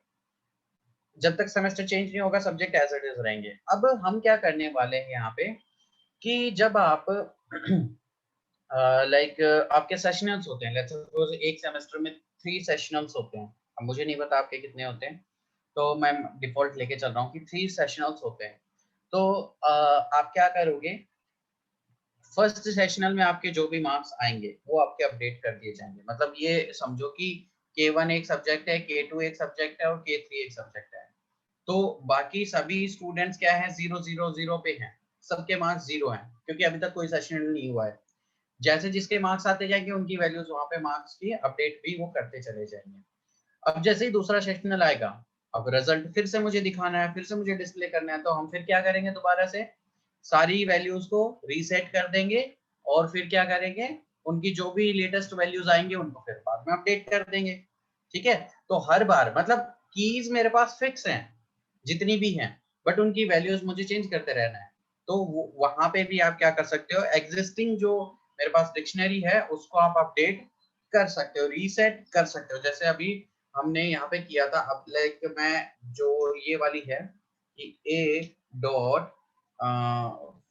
जब तक सेमेस्टर चेंज नहीं होगा सब्जेक्ट एज इट इज रहेंगे। अब हम क्या करने वाले हैं यहाँ पे कि जब आप लाइक आपके सेशनल्स होते हैं, लेट्स सपोज एक सेमेस्टर में 3 सेशनल्स होते हैं। अब मुझे नहीं पता आपके कितने होते हैं, तो मैं डिफॉल्ट लेके चल रहा हूँ कि 3 सेशनल्स होते हैं। तो आप क्या करोगे, फर्स्ट सेशनल में आपके जो भी मार्क्स आएंगे वो आपके अपडेट कर दिए जाएंगे। मतलब ये समझो कि K1 एक सब्जेक्ट है, K2 एक सब्जेक्ट है और K3 एक सब्जेक्ट है। तो बाकी सभी स्टूडेंट्स क्या है, 0 0 0 पे हैं, सबके मार्क्स 0 हैं, क्योंकि अभी तक कोई सेशन नहीं हुआ है। जैसे जिसके मार्क्स आते जाएंगे उनकी वैल्यूज वहां पे मार्क्स की अपडेट भी वो करते चले जाएंगे। अब जैसे ही दूसरा सेशनल आएगा, अब रिजल्ट फिर से मुझे दिखाना है, फिर से मुझे डिस्प्ले करना है, तो हम फिर क्या करेंगे, दोबारा से सारी वैल्यूज को रीसेट कर देंगे और फिर क्या करेंगे, उनकी जो भी लेटेस्ट वैल्यूज आएंगे उनको फिर बाद में अपडेट कर देंगे। ठीक है, तो हर बार मतलब कीज मेरे पास फिक्स हैं जितनी भी हैं, बट उनकी वैल्यूज मुझे चेंज करते रहना है। तो वहां पे भी आप क्या कर सकते हो, एग्जिस्टिंग जो मेरे पास डिक्शनरी है उसको आप अपडेट कर सकते हो, रीसेट कर सकते हो। जैसे अभी हमने यहाँ पे किया था, अब लाइक मैं जो ये वाली है कि ए डॉट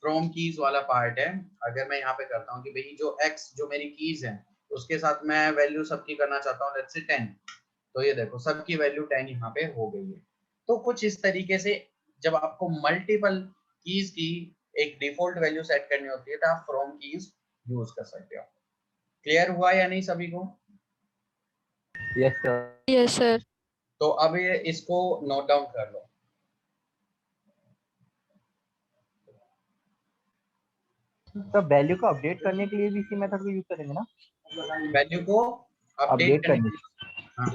फ्रॉम कीज वाला पार्ट है, अगर मैं यहाँ पे करता हूँ कि भाई जो एक्स जो मेरी कीज है उसके साथ मैं वैल्यू सबकी करना चाहता हूँ, लेट्स से 10, तो ये देखो सबकी वैल्यू 10 यहाँ पे हो गई है। तो कुछ इस तरीके से जब आपको मल्टीपल कीज की एक डिफॉल्ट वैल्यू सेट करनी होती है तो आप फ्रॉम कीज यूज कर सकते हो। क्लियर हुआ या नहीं सभी को? Yes sir. Yes sir. तो अब ये इसको नोट डाउन कर लो। तो वैल्यू को अपडेट करने के लिए भी इसी मेथड को यूज करेंगे ना? वैल्यू को अपडेट अपडेट करने करने के लिए, हाँ।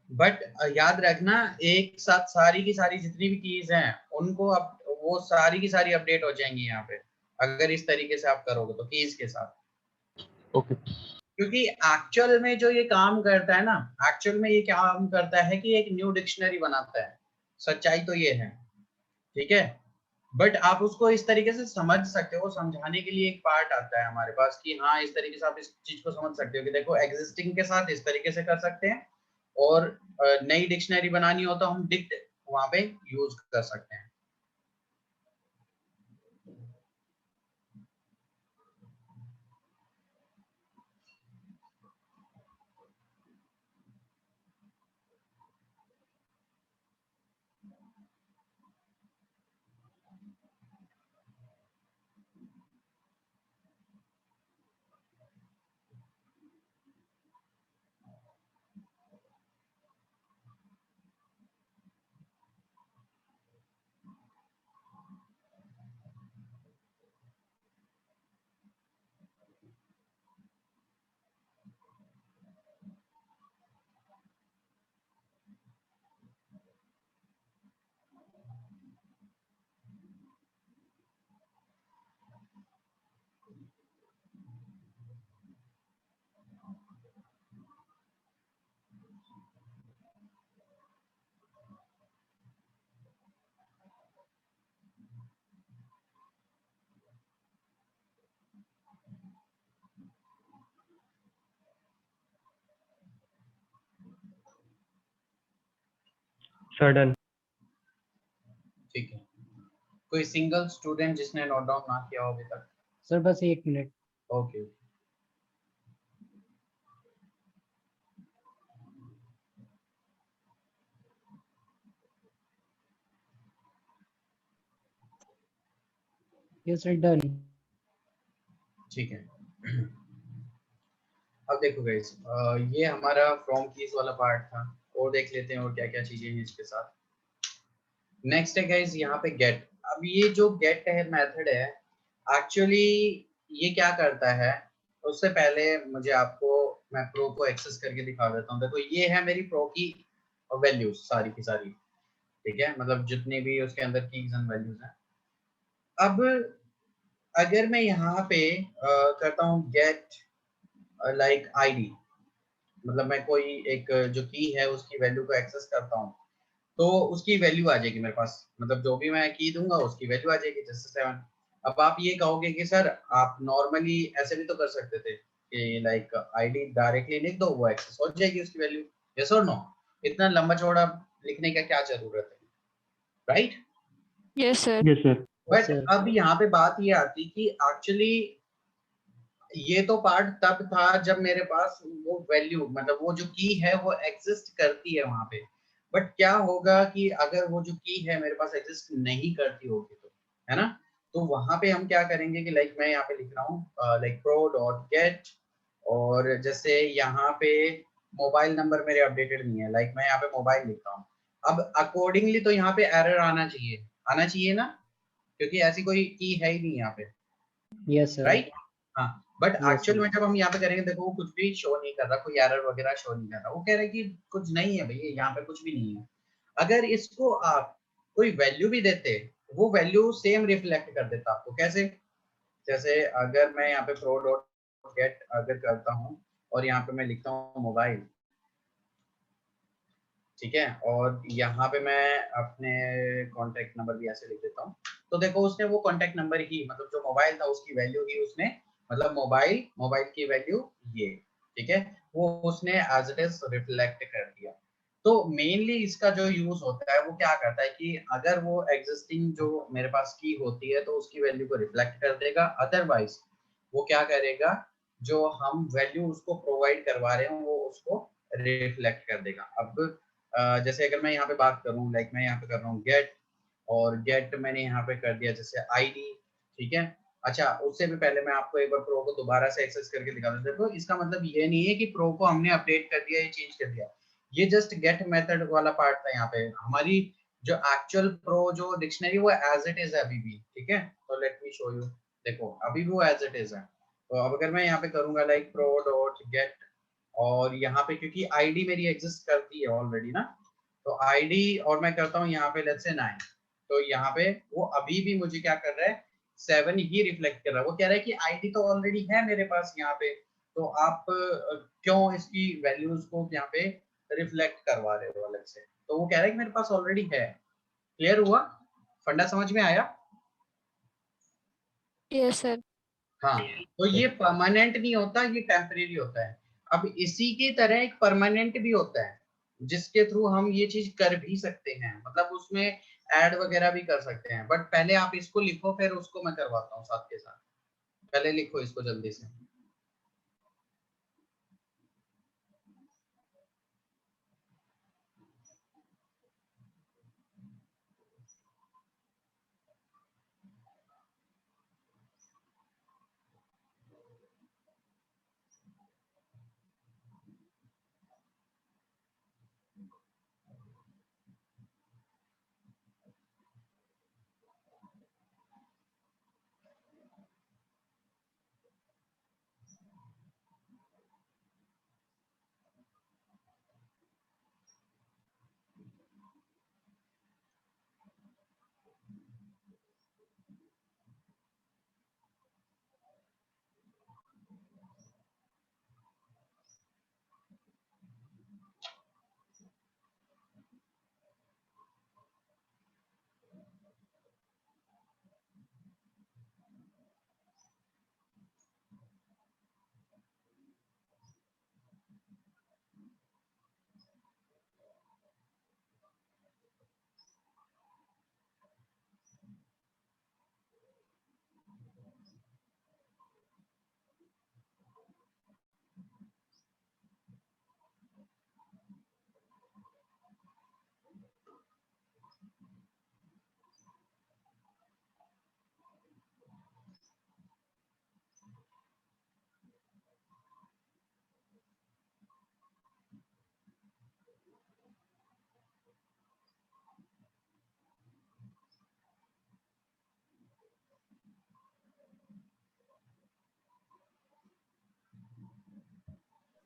बट याद रखना एक साथ सारी की सारी जितनी भी कीज हैं उनको अब वो सारी की सारी अपडेट हो जाएंगी यहाँ पे। अगर इस तरीके से आप करोगे तो कीज के साथ। ओके क्योंकि एक्चुअल में जो ये काम करता है ना, एक्चुअल में ये क्या काम करता है कि एक न्यू डिक्शनरी बनाता है, सच्चाई तो ये है, ठीक है। बट आप उसको इस तरीके से समझ सकते हो, समझाने के लिए एक पार्ट आता है हमारे पास कि हाँ इस तरीके से आप इस चीज को समझ सकते हो कि देखो एग्जिस्टिंग के साथ इस तरीके से कर सकते हैं, और नई डिक्शनरी बनानी हो तो हम डिक्ट वहां पे यूज कर सकते हैं। Sir done. ठीक है, कोई सिंगल स्टूडेंट जिसने नोट डाउन ना किया हो अभी तक? सर बस 1 minute. Okay yes sir done. ठीक है। अब देखो गाइस, ये हमारा फ्रॉम कीज वाला पार्ट था, और देख लेते हैं और क्या क्या चीजें हैं इसके साथ। नेक्स्ट है गाइस यहाँ पे गेट। अब ये जो गेट है मेथड है, एक्चुअली ये क्या करता है, उससे पहले मुझे आपको, मैं प्रो को एक्सेस करके दिखा देता हूँ। देखो ये है मेरी प्रो की वैल्यूज सारी की सारी, ठीक है, मतलब जितने भी उसके अंदर कीज एंड वैल्यूज हैं। अब अगर मैं यहाँ पे करता हूँ गेट लाइक आईडी, मतलब मैं कोई एक जो की है उसकी वैल्यू को एक्सेस करता हूँ, तो उसकी वैल्यू आ जाएगी मेरे पास, मतलब जो भी मैं की दूंगा उसकी वैल्यू आ जाएगी, जैसे 7। अब आप ये कहोगे कि सर आप नॉर्मली ऐसे भी तो कर सकते थे कि लाइक आईडी डायरेक्टली लिख दो, वो एक्सेस हो जाएगी उसकी वैल्यू। यस और नो? इतना लंबा चौड़ा लिखने का क्या जरूरत है, right? Yes sir. Yes sir. But sir अब यहाँ पे बात ये आती कि एक्चुअली ये तो पार्ट तब था जब मेरे पास वो वैल्यू, मतलब वो जो की है वो एग्जिस्ट करती है वहां पे। बट क्या होगा कि अगर वो जो की है मेरे पास एग्जिस्ट नहीं करती होगी तो, है ना, तो वहां पे हम क्या करेंगे कि लाइक मैं यहाँ पे लिख रहा हूँ लाइक प्रो डॉट गेट, और जैसे यहाँ पे मोबाइल नंबर मेरे अपडेटेड नहीं है, लाइक मैं यहाँ पे मोबाइल लिखता हूँ। अब अकॉर्डिंगली तो यहाँ पे एरर आना चाहिए ना, क्योंकि ऐसी कोई की है ही नहीं यहाँ पे, यस सर। राइट? हाँ, बट यस एक्चुअल सर। में जब हम यहाँ पे करेंगे, देखो वो कुछ भी शो नहीं कर रहा, कोई एरर वगैरह शो नहीं कर रहा, वो कह रहा है कि कुछ नहीं है भैया, यहाँ पे कुछ भी नहीं है। अगर इसको आप कोई वैल्यू भी देते, वो वैल्यू सेम रिफ्लेक्ट कर देता आपको। कैसे? जैसे अगर मैं यहाँ पे प्रो डॉट गेट अगर करता हूँ और यहाँ पे मैं लिखता हूँ मोबाइल, ठीक है, और यहाँ पे मैं अपने कॉन्टेक्ट नंबर भी ऐसे लिख देता हूँ, तो देखो उसने वो कॉन्टेक्ट नंबर ही, मतलब जो मोबाइल था उसकी वैल्यू ही उसने, मतलब मोबाइल की वैल्यू ये, ठीक है, वो उसने एज इट इज रिफ्लेक्ट कर दिया। तो मेनली इसका जो यूज होता है वो क्या करता है कि अगर वो एग्जिस्टिंग जो मेरे पास की होती है तो उसकी वैल्यू को रिफ्लेक्ट कर देगा, अदरवाइज वो क्या करेगा, जो हम वैल्यू उसको प्रोवाइड करवा रहे हैं वो उसको रिफ्लेक्ट कर देगा। अब जैसे अगर मैं यहाँ पे बात करूँ, लाइक मैं यहाँ पे कर रहा हूँ गेट, और गेट मैंने यहाँ पे कर दिया जैसे आईडी, ठीक है। अच्छा, उससे भी पहले मैं आपको एक बार प्रो को दोबारा से एक्सेस करके दिखा देता हूँ। देखो इसका मतलब ये नहीं है कि प्रो को हमने अपडेट कर दिया या चेंज कर दिया, ये जस्ट गेट मेथड वाला पार्ट था। यहाँ पे हमारी जो एक्चुअल प्रो जो डिक्शनरी वो एज इट इज है अभी भी, ठीक है। तो लेट मी शो यू, देखो अभी भी वो एज इट इज है। तो अब अगर मैं यहाँ पे करूंगा लाइक प्रो डॉट गेट, और यहाँ पे क्योंकि आईडी मेरी एग्जिस्ट करती है ऑलरेडी ना, तो आईडी और मैं करता हूँ यहाँ पे लेट्स से 9, तो यहाँ पे वो अभी भी मुझे क्या कर रहा है, 7 ही रिफ्लेक्ट कर रहा है। वो कह रहा है कि आईडी तो ऑलरेडी है मेरे पास यहाँ पे, तो आप क्यों इसकी वैल्यूज को यहाँ पे रिफ्लेक्ट करवा रहे हो अलग से। तो वो कह रहा है कि मेरे पास ऑलरेडी है। क्लियर हुआ? फंडा समझ में आया? Yes sir. हाँ, तो ये परमानेंट नहीं होता, ये टेम्परेरी होता है। अब इसी की तरह एक परमानेंट भी होता है जिसके थ्रू हम ये चीज कर भी सकते हैं, मतलब उसमें ऐड वगैरह भी कर सकते हैं। बट पहले आप इसको लिखो, फिर उसको मैं करवाता हूँ साथ के साथ। पहले लिखो इसको जल्दी से।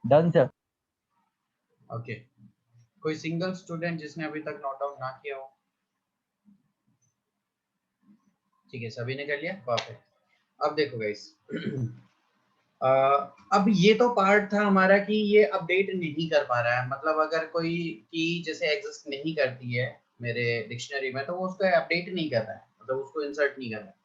Done sir. ओके, कोई सिंगल स्टूडेंट जिसने अभी तक नोट डाउन ना किया हो? ठीक है, सभी ने कर लिया, परफेक्ट। अब देखो गाइस, अब ये तो पार्ट था हमारा कि ये अपडेट नहीं कर पा रहा है, मतलब अगर कोई की जैसे एग्जिस्ट नहीं करती है मेरे डिक्शनरी में, तो वो उसको अपडेट नहीं कर रहा है, मतलब उसको इंसर्ट नहीं कर रहा है।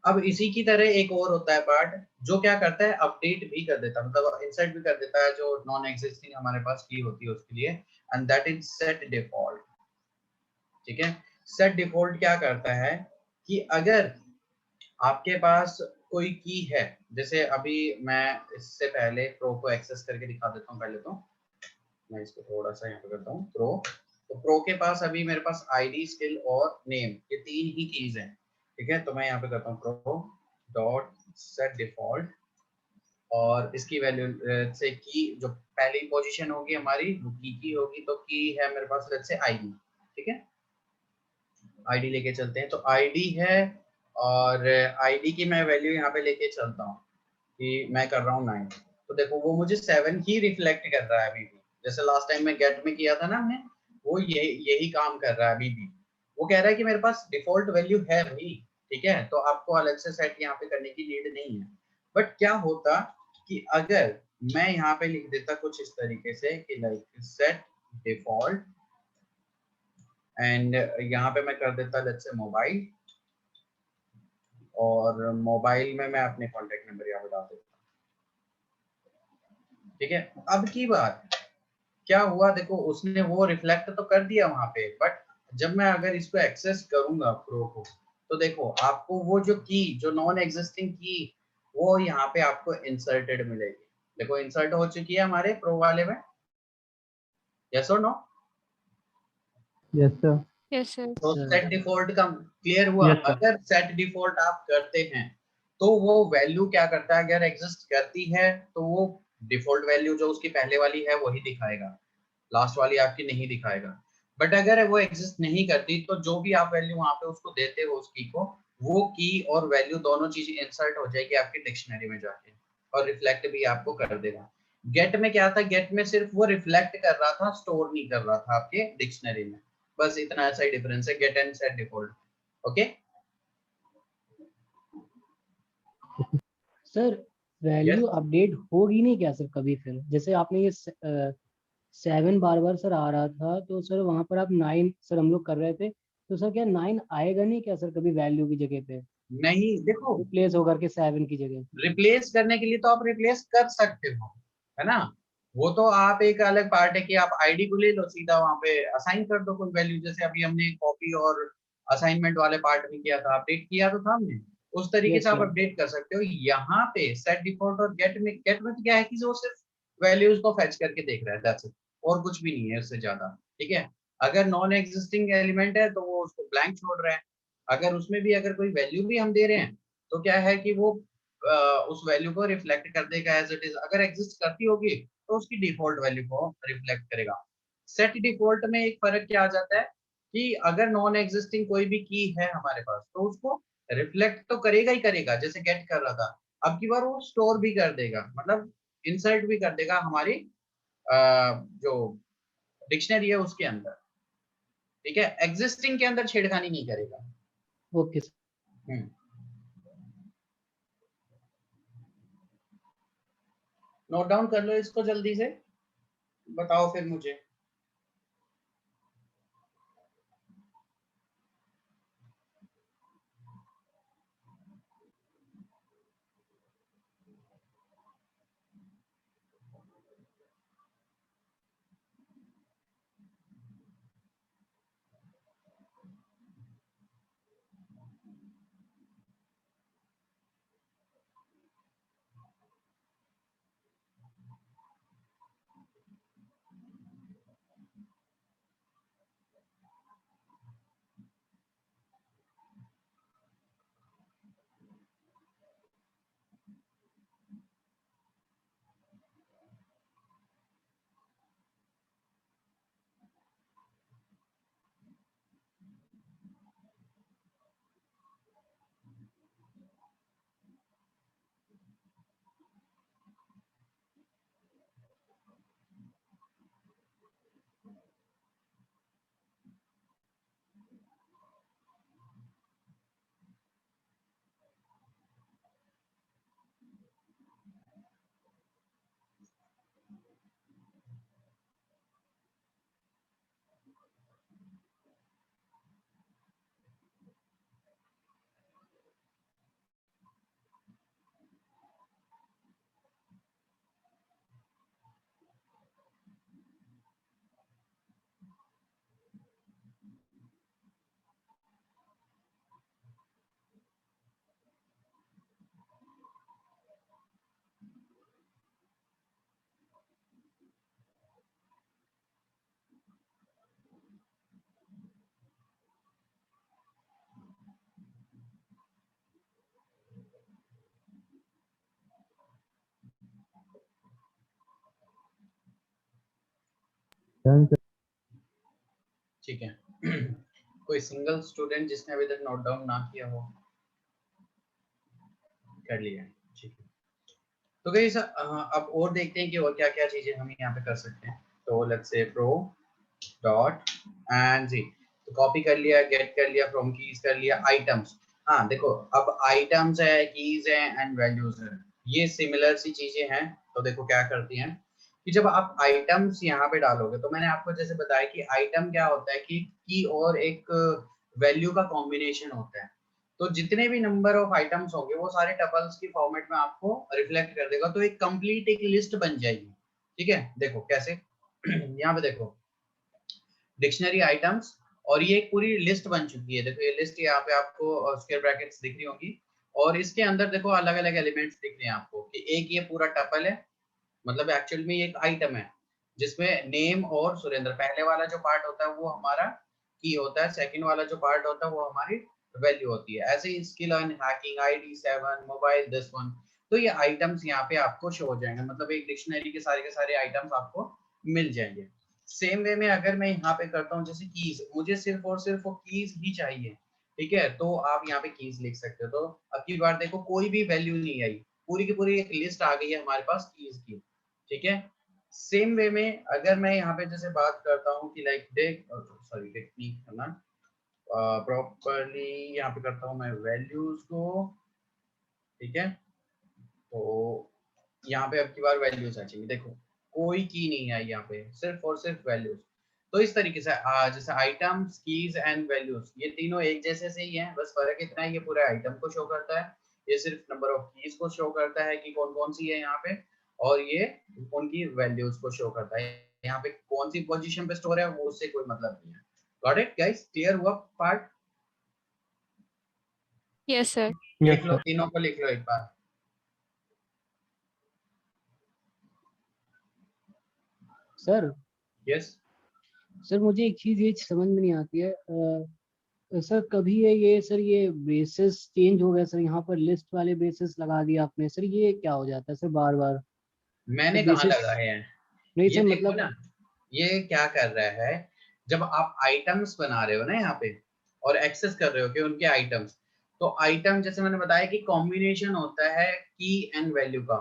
अब इसी की तरह एक और होता है पार्ट जो क्या करता है, अपडेट भी कर देता है, मतलब इंसर्ट भी कर देता है जो नॉन एग्जिस्टिंग हमारे पास की होती है उसके लिए, and that is set default. ठीक है, सेट डिफॉल्ट क्या करता है कि अगर आपके पास कोई की है, जैसे अभी मैं इससे पहले प्रो को एक्सेस करके दिखा देता हूँ पहले, तो मैं इसको थोड़ा सा यहाँ पे करता हूँ प्रो। तो प्रो के पास अभी मेरे पास आईडी, स्किल और नेम, ये 3 ही कीज हैं। ठीक है, तो मैं यहाँ पे करता हूँ प्रो डॉट सेट डिफॉल्ट, और इसकी वैल्यू से की जो पहली पोजीशन होगी हमारी वो की होगी, तो की है मेरे पास लेट्स से आईडी। ठीक है, आईडी लेके चलते हैं, तो आईडी है, और आईडी की मैं वैल्यू यहाँ पे लेके चलता हूँ कि मैं कर रहा हूँ 9। तो देखो वो मुझे 7 ही रिफ्लेक्ट कर रहा है अभी भी, जैसे लास्ट टाइम में गेट में किया था ना हमने, वो यही काम कर रहा है अभी भी। वो कह रहा है कि मेरे पास डिफॉल्ट वैल्यू है भाई, ठीक है, तो आपको अलग से सेट यहाँ पे करने की नीड नहीं है। बट क्या होता कि अगर मैं यहाँ पे लिख देता कुछ इस तरीके से कि लाइक सेट डिफॉल्ट, एंड यहाँ पे मैं कर देता लेट्स से मोबाइल, और मोबाइल में मैं अपने कॉन्टेक्ट नंबर यहाँ पे डाल देता। ठीक है, अब की बात क्या हुआ, देखो उसने वो रिफ्लेक्ट तो कर दिया वहां पे, बट जब मैं अगर इसको एक्सेस करूंगा प्रो को, तो देखो आपको वो जो की, जो नॉन एग्जिस्टिंग की, वो यहाँ पे आपको इंसर्टेड मिलेगी। देखो इंसर्ट हो चुकी है हमारे प्रो वाले में, यस और no? Yes sir. Yes sir. तो सेट डिफॉल्ट का क्लियर हुआ। Yes, sir. अगर सेट डिफॉल्ट आप करते हैं तो वो वैल्यू क्या करता है, अगर एग्जिस्ट करती है तो वो डिफॉल्ट वैल्यू जो उसकी पहले वाली है वही दिखाएगा, लास्ट वाली आपकी नहीं दिखाएगा। बट अगर वो एग्जिस्ट नहीं करती तो जो भी आप वैल्यू वहां पे उसको देते हो उस की को, वो की और वैल्यू दोनों चीजें इंसर्ट हो जाएगी आपकी डिक्शनरी में जाके, और रिफ्लेक्ट भी आपको कर देगा। गेट में क्या था, गेट में सिर्फ वो रिफ्लेक्ट कर रहा था, स्टोर नहीं कर रहा था आपके डिक्शनरी में। बस इतना सा ही डिफरेंस है get and set default. Okay, sir value update होगी नहीं क्या सर कभी? फिर जैसे आपने ये 7 बार बार सर आ रहा था, तो सर वहां पर आप 9 सर हम लोग कर रहे थे, तो सर क्या 9 आएगा नहीं क्या सर कभी वैल्यू की जगह पे, नहीं देखो, रिप्लेस होकर के 7 की जगह? रिप्लेस करने के लिए तो आप रिप्लेस कर सकते हो, है ना। वो तो आप एक अलग पार्ट है कि आप आईडी को ले लो, सीधा वहां पे असाइन कर दो कोई वैल्यू, जैसे अभी हमने कॉपी और असाइनमेंट वाले पार्ट में किया था, अपडेट किया तो था हमने, उस तरीके यस से आप सर। अपडेट कर सकते हो। यहाँ पे सेट डिफॉल्ट और गेट में क्या है कि वो सिर्फ वैल्यूज को फेच करके देख रहा है, दैट्स इट, और कुछ भी नहीं है उससे ज्यादा। ठीक है, अगर नॉन एग्जिस्टिंग एलिमेंट है तो वो उसको ब्लैंक छोड़ रहा है, अगर उसमें भी अगर कोई वैल्यू भी हम दे रहे हैं तो क्या है कि वो उस वैल्यू को रिफ्लेक्ट कर देगा एज इट इज, अगर एग्जिस्ट करती होगी तो उसकी डिफॉल्ट वैल्यू को रिफ्लेक्ट करेगा। सेट डिफॉल्ट में एक फर्क क्या आ जाता है कि अगर नॉन एग्जिस्टिंग कोई भी की है हमारे पास तो उसको रिफ्लेक्ट तो करेगा ही करेगा, जैसे गेट कर रहा था, अब की बार वो स्टोर भी कर देगा, मतलब इंसर्ट भी कर देगा हमारी जो डिक्शनरी है उसके अंदर। ठीक है, एग्जिस्टिंग के अंदर छेड़खानी नहीं करेगा। Okay sir. हम्म, नोट डाउन कर लो इसको जल्दी से, बताओ फिर मुझे। ठीक है। कोई सिंगल स्टूडेंट जिसने अभी तक नोट डाउन ना किया हो? कर लिया, ठीक है। तो गाइस अब और देखते हैं कि और क्या क्या चीजें हम यहाँ पे कर सकते हैं। तो let's say pro dot and जी, तो कॉपी कर लिया, गेट कर लिया, फ्रॉम कीज कर लिया, आइटम्स। हाँ देखो, अब आइटम्स है, कीज है एंड वैल्यूज है, ये सिमिलर सी चीजें हैं। तो देखो क्या करती हैं कि जब आप आइटम्स यहाँ पे डालोगे, तो मैंने आपको जैसे बताया कि आइटम क्या होता है कि की और एक वैल्यू का कॉम्बिनेशन होता है। तो जितने भी नंबर ऑफ आइटम्स होंगे वो सारे टपल्स की फॉर्मेट में आपको रिफ्लेक्ट कर देगा, तो एक कंप्लीट एक लिस्ट बन जाएगी। ठीक है, देखो कैसे। यहाँ पे देखो डिक्शनरी आइटम्स, और ये एक पूरी लिस्ट बन चुकी है। देखो ये लिस्ट यहाँ पे आपको स्क्वायर ब्रैकेट्स दिख रही होंगी, और इसके अंदर देखो अलग अलग एलिमेंट्स दिख रहे हैं आपको कि एक ये पूरा टपल है, मतलब एक्चुअल में ये एक आइटम है जिसमें नेम और सुरेंद्र, पहले वाला जो पार्ट होता है वो हमारा की होता है, सेकंड वाला जो पार्ट होता है वो हमारी वैल्यू होती है। ऐसे ही skill and hacking, ID 7, mobile this one, तो ये आइटम्स यहाँ पे आपको शो हो जाएंगे, मतलब एक डिक्शनरी के सारे आइटम्स आपको मिल जाएंगे। सेम वे में अगर मैं यहाँ पे करता हूँ जैसे कीज, मुझे सिर्फ और सिर्फ वो कीज ही चाहिए, ठीक है, तो आप यहाँ पे कीज लिख सकते हो। तो अब की बार देखो कोई भी वैल्यू नहीं आई, पूरी की पूरी एक लिस्ट आ गई है हमारे पास कीज की। ठीक है, सेम वे में अगर मैं यहाँ पे जैसे बात करता हूँ कि लाइक देख, सॉरी टेक्निक करना प्रॉपरली, यहाँ पे करता हूँ मैं वैल्यूज को। ठीक है, तो यहाँ पे अब की बार वैल्यूज आ चाहिए। देखो कोई की नहीं है यहाँ पे, सिर्फ और सिर्फ वैल्यूज। तो इस तरीके से जैसे आइटम्स, कीज एंड वैल्यूज, ये तीनों एक जैसे से ही हैं, बस फर्क इतना है ये पूरे आइटम को शो करता है, ये सिर्फ नंबर ऑफ कीज को शो करता है कि कौन कौन सी है यहाँ पे, और ये उनकी वैल्यूज को शो करता है। यहाँ पे कौन सी पोजीशन पे स्टोर है वो उससे कोई मतलब नहीं है। Got it guys? क्लियर हुआ पार्ट? Yes sir. लिख लो, तीनों को लिख लो एक बार। सर यस सर मुझे एक चीज ये समझ में नहीं आती है सर, कभी ये सर ये बेसिस चेंज हो गया सर, यहाँ पर लिस्ट वाले बेसिस लगा दिया आपने सर, ये क्या हो जाता है सर बार बार? मैंने सर कहाँ बेसिस लगाए हैं? नहीं ये सर, देखो मतलब ना, ये क्या कर रहा है, जब आप आइटम्स बना रहे हो ना यहाँ पे और एक्सेस कर रहे हो कि उनके आइटम्स, तो आइटम जैसे मैंने बताया कि कॉम्बिनेशन होता है की एंड वैल्यू का,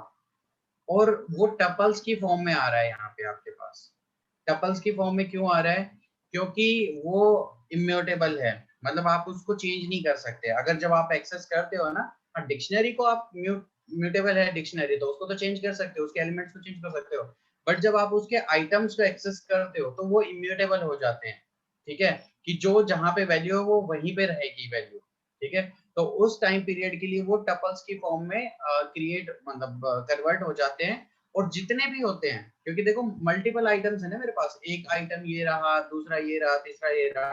और वो टपल्स की फॉर्म में आ रहा है यहाँ पे आपके पास। टपल्स की फॉर्म में क्यों आ रहा है? क्योंकि वो इम्यूटेबल है, मतलब आप उसको चेंज नहीं कर सकते। अगर जब आप एक्सेस करते हो ना, डिक्शनरी को आप म्यूटेबल है डिक्शनरी, तो उसको तो चेंज कर सकते हो, उसके एलिमेंट्स को चेंज कर सकते हो, बट जब आप उसके आइटम्स को एक्सेस करते हो तो वो इम्यूटेबल हो जाते हैं। ठीक है, कि जो जहां पे वैल्यू है वो वहीं पे रहेगी वैल्यू। ठीक है, तो उस टाइम पीरियड के लिए वो टपल्स की फॉर्म में क्रिएट मतलब कन्वर्ट हो जाते हैं। और जितने भी होते हैं, क्योंकि देखो मल्टीपल आइटम्स है ना मेरे पास, एक आइटम ये रहा, दूसरा ये रहा, तीसरा ये रहा,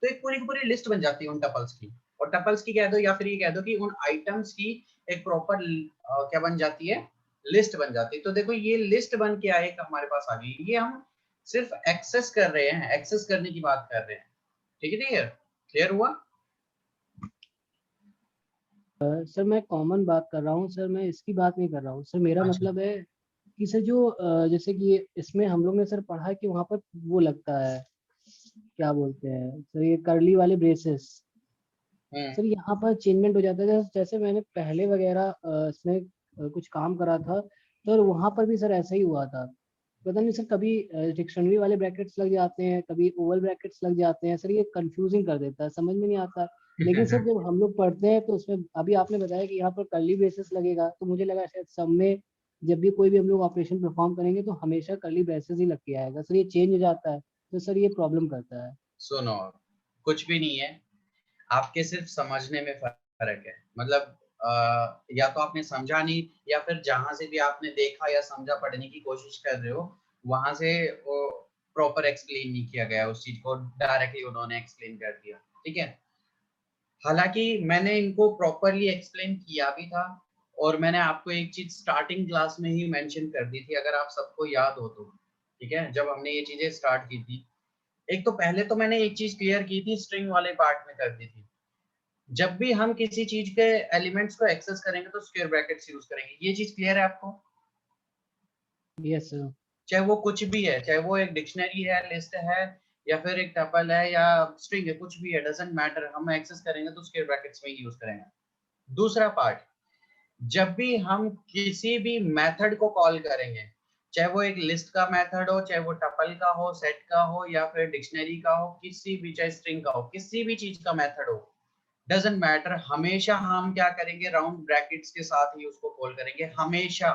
तो एक पूरी की पूरी लिस्ट बन जाती है उन टपल्स की। और टपल्स की कह दो या फिर ये कह दो कि उन आइटम्स की एक प्रॉपर क्या बन जाती है, लिस्ट बन जाती है। तो देखो ये लिस्ट बन के आए हमारे पास आ गई, ये हम सिर्फ एक्सेस कर रहे हैं, एक्सेस करने की बात कर रहे हैं। ठीक है, क्लियर? क्लियर हुआ? सर मैं कॉमन बात कर रहा हूँ सर, मैं इसकी बात नहीं कर रहा हूँ सर। मेरा अच्छा। मतलब है कि सर जो जैसे कि इसमें हम लोग ने सर पढ़ा है कि वहाँ पर वो लगता है, क्या बोलते हैं सर, ये कर्ली वाले ब्रेसेस। सर यहाँ पर चेंजमेंट हो जाता है, जैसे मैंने पहले वगैरह इसमें कुछ काम करा था, तो वहाँ पर भी सर ऐसा ही हुआ था। पता नहीं सर, कभी डिक्शनरी वाले ब्रैकेट्स लग जाते हैं, कभी ओवल ब्रैकेट्स लग जाते हैं सर, ये कंफ्यूजिंग कर देता है, समझ में नहीं आता। लेकिन सर जब हम लोग पढ़ते हैं तो उसमें अभी आपने बताया कि यहाँ पर कर्ली ब्रेसेस लगेगा, तो मुझे लगा शायद सब में जब भी कोई भी हम लोग ऑपरेशन परफॉर्म करेंगे तो हमेशा कर्ली ब्रेसेस ही लग के आएगा सर, ये चेंज हो जाता है तो सर ये प्रॉब्लम करता है। सुनो, कुछ भी नहीं है, आपके सिर्फ समझने में फर्क है। मतलब या तो आपने समझा नहीं, या फिर जहां से भी आपने देखा या समझा पढ़ने की कोशिश कर रहे हो, वहां से वो प्रॉपर एक्सप्लेन नहीं किया गया, उस चीज को डायरेक्टली उन्होंने एक्सप्लेन कर दिया। ठीक है, हालांकि मैंने इनको प्रॉपरली एक्सप्लेन किया भी था, और मैंने आपको एक चीज स्टार्टिंग क्लास में ही मेंशन कर दी थी, अगर आप सबको याद हो तो। ठीक है, जब हमने ये चीजें स्टार्ट की थी, एक तो पहले तो मैंने एक चीज क्लियर की थी, स्ट्रिंग वाले पार्ट में कर दी थी। जब भी हम किसी चीज के एलिमेंट्स को एक्सेस करेंगे तो स्क्वायर ब्रैकेट्स यूज करेंगे, ये चीज क्लियर है आपको? Yes sir. चाहे वो कुछ भी है, चाहे वो एक डिक्शनरी है, लिस्ट है, या फिर एक टपल है, या स्ट्रिंग है, कुछ भी है, डजंट मैटर, हम एक्सेस करेंगे तो स्क्वायर ब्रैकेट्स में यूज करेंगे। दूसरा पार्ट, जब भी हम किसी भी मेथड को कॉल करेंगे, चाहे वो एक लिस्ट का मेथड हो, चाहे वो टपल का हो, सेट का हो, या फिर डिक्शनरी का हो, किसी भी, चाहे स्ट्रिंग का हो, किसी भी चीज का मेथड हो, डजंट मैटर, हमेशा हम क्या करेंगे, राउंड ब्रैकेट्स के साथ ही उसको कॉल करेंगे हमेशा।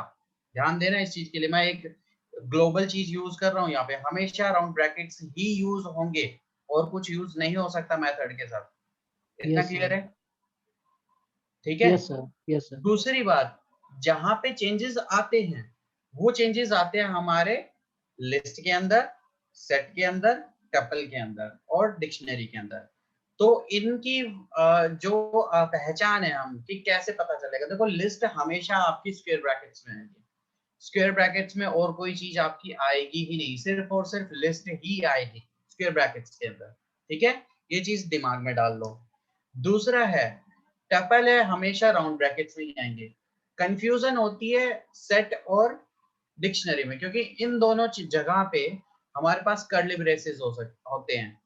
ध्यान देना इस चीज के लिए, मैं एक ग्लोबल चीज यूज कर रहा हूँ यहाँ पे, हमेशा राउंड ब्रैकेट्स ही यूज होंगे, और कुछ यूज नहीं हो सकता मेथड के साथ। इतना यस क्लियर सर। है? ठीक है। Yes sir. Yes sir. दूसरी बात, जहां पे चेंजेस आते हैं, वो चेंजेस आते हैं हमारे लिस्ट के अंदर, सेट के अंदर, टपल के अंदर और डिक्शनरी के अंदर। तो इनकी जो पहचान है हम कि कैसे पता चलेगा, देखो लिस्ट हमेशा आपकी स्क्वायर ब्रैकेट्स में आएगी, स्क्वायर ब्रैकेट्स में और कोई चीज आपकी आएगी ही नहीं, सिर्फ और सिर्फ लिस्ट ही आएगी स्क्वायर ब्रैकेट्स के अंदर। ठीक है, ये चीज दिमाग में डाल लो। दूसरा है, टपल है, हमेशा राउंड ब्रैकेट्स में ही आएंगे। कंफ्यूजन होती है सेट और डिक्शनरी में, क्योंकि इन दोनों जगह पे हमारे पास कर्ली ब्रेसेस होते हैं।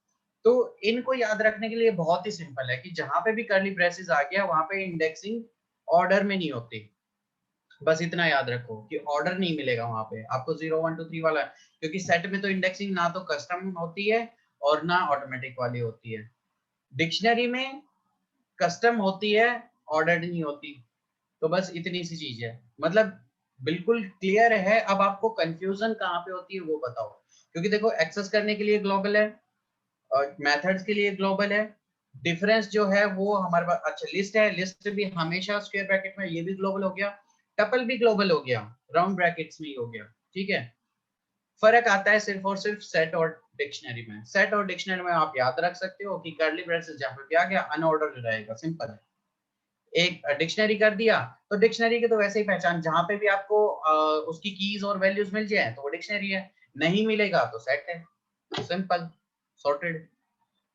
तो इनको याद रखने के लिए बहुत ही सिंपल है कि जहां पे भी कर्ली ब्रेसेस आ गया, वहां पे इंडेक्सिंग ऑर्डर में नहीं होती। बस इतना याद रखो कि ऑर्डर नहीं मिलेगा वहां पे आपको 0 1 2 3 वाला, क्योंकि सेट में तो इंडेक्सिंग ना तो कस्टम होती है और ना ऑटोमेटिक वाली होती है। डिक्शनरी में कस्टम होती है, ऑर्डर नहीं होती। तो बस इतनी सी चीज है। मतलब बिल्कुल क्लियर है। अब आपको कंफ्यूजन कहाँ पे होती है वो बताओ, क्योंकि देखो एक्सेस करने के लिए ग्लोबल है और मेथड्स के लिए ग्लोबल है। डिफरेंस जो है वो हमारे पास, अच्छा लिस्ट है, लिस्ट भी हमेशा स्क्वायर ब्रैकेट में, ये भी ग्लोबल हो गया, टपल भी ग्लोबल हो गया, राउंड ब्रैकेट्स में ही हो गया, ठीक है। फर्क आता है सिर्फ और सिर्फ सेट और डिक्शनरी में। सेट और डिक्शनरी में आप याद रख सकते हो कि कर्ली ब्रेसेस जहां पे भी आ गया अनऑर्डर रहेगा, सिंपल है। एक डिक्शनरी कर दिया तो डिक्शनरी की तो वैसे ही पहचान, जहां पे भी आपको उसकी कीज और वैल्यूज मिल जाए तो वो डिक्शनरी है, नहीं मिलेगा तो सेट है, सिंपल सॉर्टेड,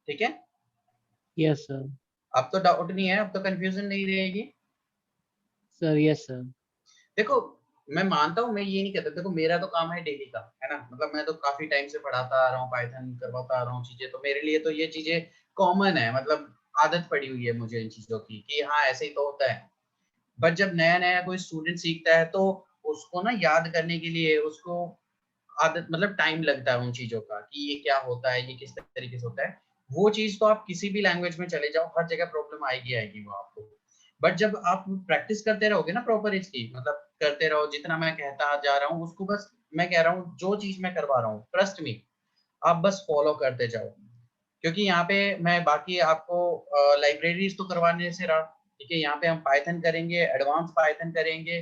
ठीक है। Yes sir. अब तो डाउट नहीं है, अब तो कंफ्यूजन नहीं रहेगी। Sir yes sir. देखो मैं मानता हूँ, मैं ये नहीं कहता, देखो मेरा तो काम है डेली का, है ना, मतलब मैं तो काफी टाइम से पढ़ाता आ रहा हूँ, पाइथन करवाता आ रहा हूँ चीजें, तो मेरे लिए तो ये चीजें कॉमन है, मतलब आदत पड़ी हुई है मुझे इन चीजों की कि हाँ ऐसे ही तो होता है। बट जब नया नया कोई स्टूडेंट सीखता है तो उसको ना याद करने के लिए उसको आदत, मतलब टाइम लगता है उन चीजों का कि ये क्या होता है, ये किस तरीके से होता है। वो चीज तो आप किसी भी लैंग्वेज में चले जाओ, हर जगह प्रॉब्लम आएगी आएगी वो आपको। बट जब आप प्रैक्टिस करते रहोगे ना प्रॉपर इसकी, मतलब करते रहो, जितना मैं कहता जा रहा हूँ उसको, बस मैं कह रहा हूँ जो चीज मैं करवा रहा हूँ ट्रस्ट मी, आप बस फॉलो करते जाओ। क्योंकि यहाँ पे मैं बाकी आपको लाइब्रेरीज तो करवाने से रहा, ठीक है, यहाँ पे हम पाइथन करेंगे, एडवांस पाइथन करेंगे,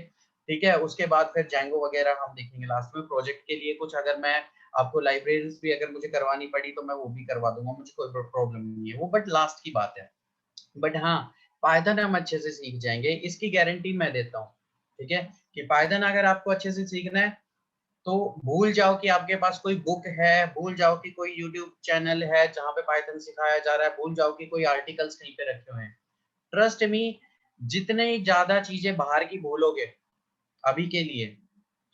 ठीक है, उसके बाद फिर जैंगो वगैरह हम देखेंगे लास्ट में। प्रोजेक्ट के लिए कुछ अगर मैं आपको लाइब्रेरीज भी अगर मुझे करवानी पड़ी तो मैं वो भी करवा दूंगा, मुझे कोई प्रॉब्लम नहीं है वो, बट लास्ट की बात है। बट हाँ पाइथन हम अच्छे से सीख जाएंगे, इसकी गारंटी मैं देता हूँ, ठीक है, कि पाइथन अगर आपको अच्छे से सीखना है तो भूल जाओ कि आपके पास कोई बुक है, भूल जाओ कि कोई यूट्यूब चैनल है जहाँ पे पाइथन सिखाया जा रहा है, भूल जाओ कि कोई आर्टिकल्स कहीं पे रखे हुए हैं। ट्रस्ट मी, जितने ज्यादा चीजें बाहर की भूलोगे अभी के लिए,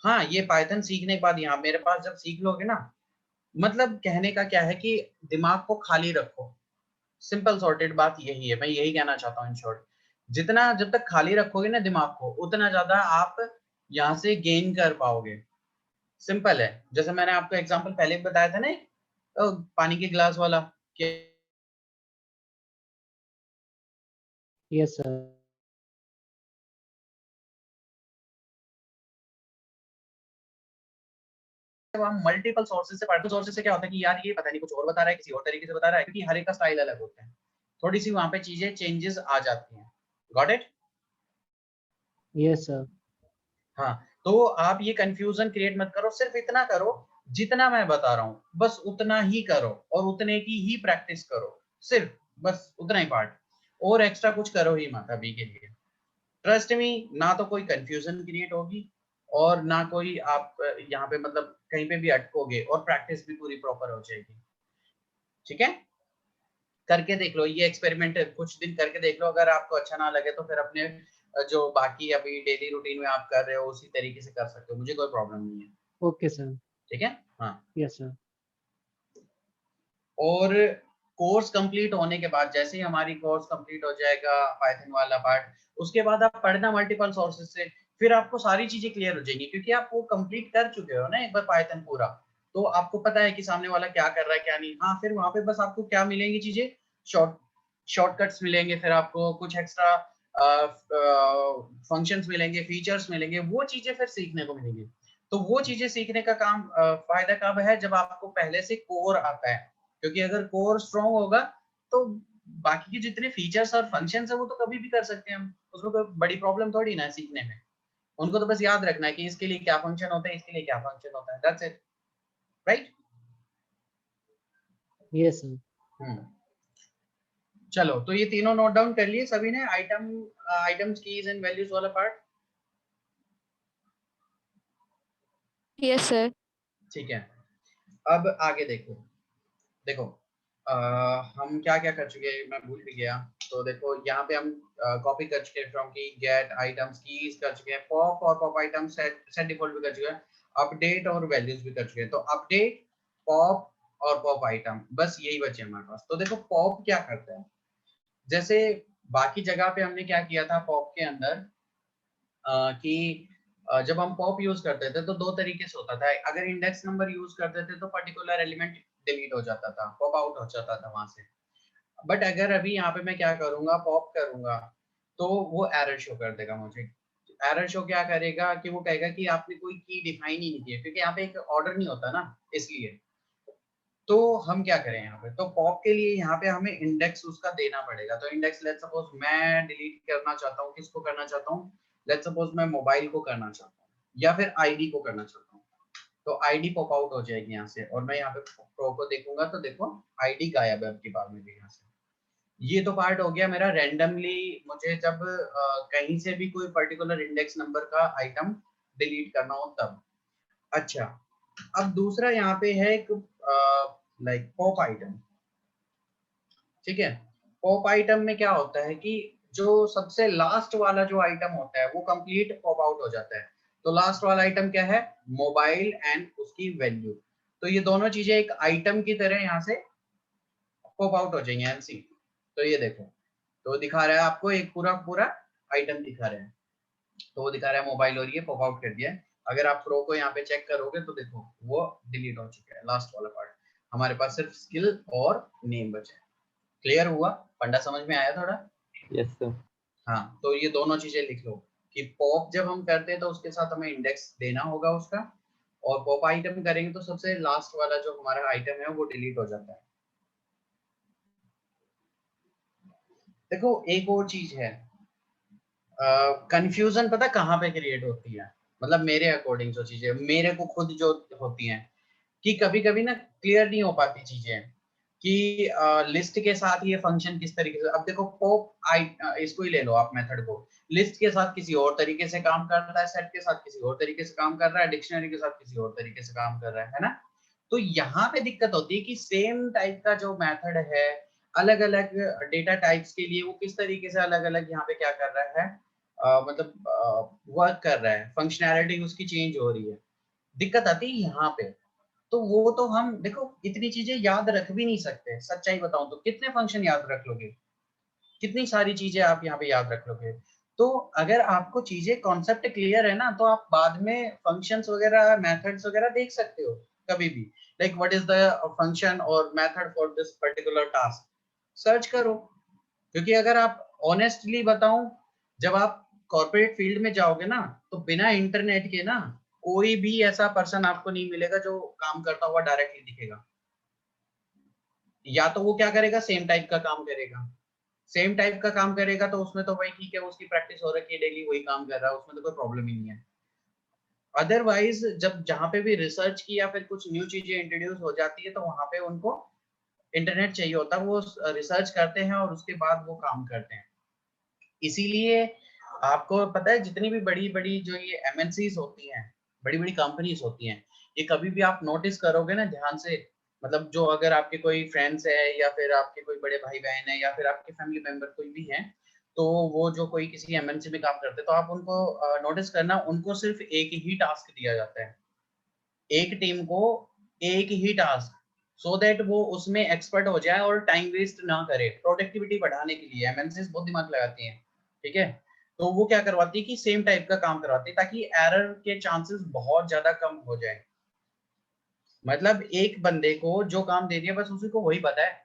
हाँ ये पाइथन सीखने के बाद यहाँ मेरे पास जब सीख लोगे ना, मतलब कहने का क्या है कि दिमाग को खाली रखो, सिंपल सॉर्टेड बात यही है, मैं यही कहना चाहता हूँ इन शॉर्ट। जितना जब तक खाली रखोगे ना दिमाग को, उतना ज्यादा आप यहाँ से गेन कर पाओगे, सिंपल है। जैसे मैंने आपको एग्जांपल पहले भी बताया था ना, पानी के गिलास वाला, कि यस सर। जब हम मल्टीपल सोर्सेज से पढ़ते, सोर्सेज से क्या होता है कि यार ये पता नहीं कुछ और बता रहा है, किसी और तरीके से बता रहा है, क्योंकि हर एक का स्टाइल अलग होता है, थोड़ी सी वहां पे चीजें चेंजेस आ जाती हैं। Got it? Yes sir. हाँ, तो आप ये कंफ्यूजन क्रिएट मत करो, सिर्फ इतना करो जितना मैं बता रहा हूँ, बस उतना ही करो और उतने की ही प्रैक्टिस करो, सिर्फ बस उतना ही पार्ट, और एक्स्ट्रा कुछ करो ही मत अभी के लिए। ट्रस्ट मी, ना तो कोई कंफ्यूजन क्रिएट होगी और ना कोई आप यहाँ पे मतलब कहीं पे भी अटकोगे, और प्रैक्टिस भी पूरी प्रॉपर हो जाएगी, ठीक है। करके देख लो ये एक्सपेरिमेंट, कुछ दिन करके देख लो, अगर आपको अच्छा ना लगे तो फिर अपने जो बाकी अभी डेली रूटीन में आप कर रहे हो उसी तरीके से कर सकते हो, मुझे कोई प्रॉब्लम नहीं है, ओके सर। ठीक है। हाँ, यस सर। और कोर्स कंप्लीट होने के बाद, जैसे ही हमारी कोर्स कंप्लीट हो जाएगा पाइथन वाला पार्ट, उसके बाद आप पढ़ना मल्टीपल सोर्सेज से, फिर आपको सारी चीजें क्लियर हो जाएंगी, क्योंकि आप वो कंप्लीट कर चुके हो ना एक बार पाइथन पूरा, तो आपको पता है कि सामने वाला क्या कर रहा है क्या नहीं। हाँ, फिर वहां पे बस आपको क्या मिलेंगी चीजें, शॉर्टकट्स मिलेंगे, फिर आपको कुछ एक्स्ट्रा फंक्शंस मिलेंगे, फीचर्स मिलेंगे, वो चीजें फिर सीखने को मिलेंगी। तो वो चीजें सीखने का काम फायदा कब है, जब आपको पहले से कोर आता है, क्योंकि अगर कोर स्ट्रॉन्ग होगा तो बाकी के जितने फीचर्स और फंक्शंस है वो तो कभी भी कर सकते हैं हम, उसमें कोई बड़ी प्रॉब्लम थोड़ी ना है सीखने में। उनको तो बस याद रखना है कि इसके लिए क्या फंक्शन होता है, इसके लिए क्या फंक्शन होता है, that's it, right. Yes sir. चलो, तो ये तीनों नोट डाउन कर लिए सभी ने, आइटम्स कीज एंड वैल्यूज वाला पार्ट, यस सर। ठीक है। अब आगे देखो, देखो हम क्या क्या कर चुके हैं मैं भूल भी गया। तो देखो यहाँ पे हम कॉपी कर चुके हैं फ्रॉम की, गेट आइटम्स कीज कर चुके हैं, पॉप और पॉप आइटम सेट डिफॉल्ट भी कर चुके हैं, अपडेट और वैल्यूज भी कर चुके हैं। तो अपडेट, पॉप और पॉप आइटम, बस यही बचे हमारे पास। तो देखो पॉप क्या करता है, जैसे बाकी जगह पे हमने क्या किया था पॉप के अंदर, कि जब हम पॉप यूज करते थे तो दो तरीके से होता था। अगर इंडेक्स नंबर यूज करते थे तो पर्टिकुलर एलिमेंट डिलीट हो जाता था, पॉप आउट हो जाता था वहां से। बट अगर अभी यहाँ पे मैं क्या करूंगा, पॉप करूंगा, तो वो एरर शो कर देगा मुझे। एरर शो क्या करेगा कि वो कहेगा कि आपने कोई की डिफाइन ही नहीं किया, क्योंकि यहाँ पे एक ऑर्डर नहीं होता ना, इसलिए। तो हम क्या करें यहाँ पे, तो पॉप के लिए यहाँ पे हमें इंडेक्स उसका देना पड़ेगा। तो इंडेक्स लेट्स सपोज मैं डिलीट करना चाहता हूँ, किसको करना चाहता हूँ, लेट्स सपोज मैं मोबाइल को करना चाहता हूँ या फिर आईडी को करना चाहता हूँ। तो आईडी पॉप आउट हो जाएगी यहाँ से, और मैं यहाँ पे प्रो को देखूंगा तो देखो आईडी गायब है अब की बार में भी यहाँ से। ये तो पार्ट हो गया मेरा रैंडमली, मुझे जब कहीं से भी कोई पर्टिकुलर इंडेक्स नंबर का आइटम डिलीट करना हो तब। अच्छा, अब दूसरा यहाँ पे है एक लाइक पॉप आइटम, ठीक है। पॉप आइटम में क्या होता है कि जो सबसे लास्ट वाला जो आइटम होता है वो कंप्लीट पॉप आउट हो जाता है। तो लास्ट वाला आइटम क्या है, मोबाइल एंड उसकी वैल्यू। तो ये दोनों चीजें एक आइटम की तरह यहाँ से पॉप आउट हो जाएंगे एनसी। तो ये देखो, तो दिखा रहा है आपको एक पूरा पूरा आइटम दिखा रहा है। तो वो दिखा रहा है मोबाइल, और ये पॉप आउट कर दिया है। अगर आप प्रो को यहाँ पे चेक करोगे तो देखो वो डिलीट हो चुका है लास्ट वाला पार्ट। हमारे पास सिर्फ स्किल और नेम बचे। क्लियर हुआ, फंडा समझ में आया थोड़ा? Yes sir. हाँ, तो ये दोनों चीजें लिख लो कि पॉप जब हम करते हैं तो उसके साथ हमें इंडेक्स देना होगा उसका, और पॉप आइटम करेंगे तो सबसे लास्ट वाला जो हमारा आइटम है वो डिलीट हो जाता है। देखो एक और चीज है, कंफ्यूजन पता कहाँ पे क्रिएट होती है, मतलब मेरे अकॉर्डिंग जो चीजें मेरे को खुद जो होती हैं कि कभी कभी ना क्लियर नहीं हो पाती चीजें कि लिस्ट के साथ ये फंक्शन किस तरीके से। अब देखो पॉप इसको ही ले लो आप मेथड को, लिस्ट के साथ किसी और तरीके से काम कर रहा है, सेट के साथ किसी और तरीके से काम कर रहा है, डिक्शनरी के साथ किसी और तरीके से काम कर रहा है ना। तो यहाँ पे दिक्कत होती है कि सेम टाइप का जो मेथड है अलग अलग डेटा टाइप्स के लिए वो किस तरीके से अलग अलग यहाँ पे क्या कर रहा है, मतलब वर्क कर रहा है, फंक्शनैलिटी उसकी चेंज हो रही है। दिक्कत आती है यहाँ पे। तो वो तो हम देखो इतनी चीजें याद रख भी नहीं सकते, सच्चाई बताऊं तो कितने फंक्शन याद रख लोगे, कितनी सारी चीजें आप यहाँ पे याद रख लोगे। तो अगर आपको चीजें कॉन्सेप्ट क्लियर है ना तो आप बाद में फंक्शंस वगैरह मेथड्स वगैरह देख सकते हो कभी भी, like what is the function और method for this particular task, search करो। क्योंकि अगर आप ऑनेस्टली बताऊं, जब आप कॉर्पोरेट फील्ड में जाओगे ना तो बिना इंटरनेट के ना कोई भी ऐसा पर्सन आपको नहीं मिलेगा जो काम करता हुआ डायरेक्टली दिखेगा। या तो वो क्या करेगा, सेम टाइप का काम करेगा, सेम टाइप का काम करेगा तो उसमें तो भाई ठीक है, उसकी प्रैक्टिस हो रखी है, डेली वही काम कर रहा है, उसमें तो कोई प्रॉब्लम ही नहीं है। अदरवाइज जब जहाँ पे भी रिसर्च की या फिर कुछ न्यू चीजें इंट्रोड्यूस हो जाती है तो वहां पे उनको इंटरनेट चाहिए होता है, वो रिसर्च करते हैं और उसके बाद वो काम करते हैं। इसीलिए आपको पता है जितनी भी बड़ी बड़ी जो ये एमएनसीज होती हैं, बड़ी बड़ी कंपनीज होती हैं, ये कभी भी आप नोटिस करोगे ना ध्यान से, मतलब जो अगर आपके कोई फ्रेंड्स है या फिर आपके कोई बड़े भाई बहन है या फिर आपके फैमिली मेंबर कोई भी है, तो वो जो कोई किसी एमएनसी में काम करते हैं तो आप उनको नोटिस करना, उनको सिर्फ एक ही टास्क दिया जाता है, एक टीम को एक ही टास्क, सो दैट वो उसमें एक्सपर्ट हो जाए और टाइम वेस्ट ना करे, प्रोडक्टिविटी बढ़ाने के लिए एमएनसीज बहुत दिमाग लगाती हैं, ठीक है। तो वो क्या करवाती है कि सेम टाइप का काम करवाती है ताकि एरर के चांसेस बहुत ज्यादा कम हो जाए। मतलब एक बंदे को जो काम दे दिया बस उसी को वही पता है।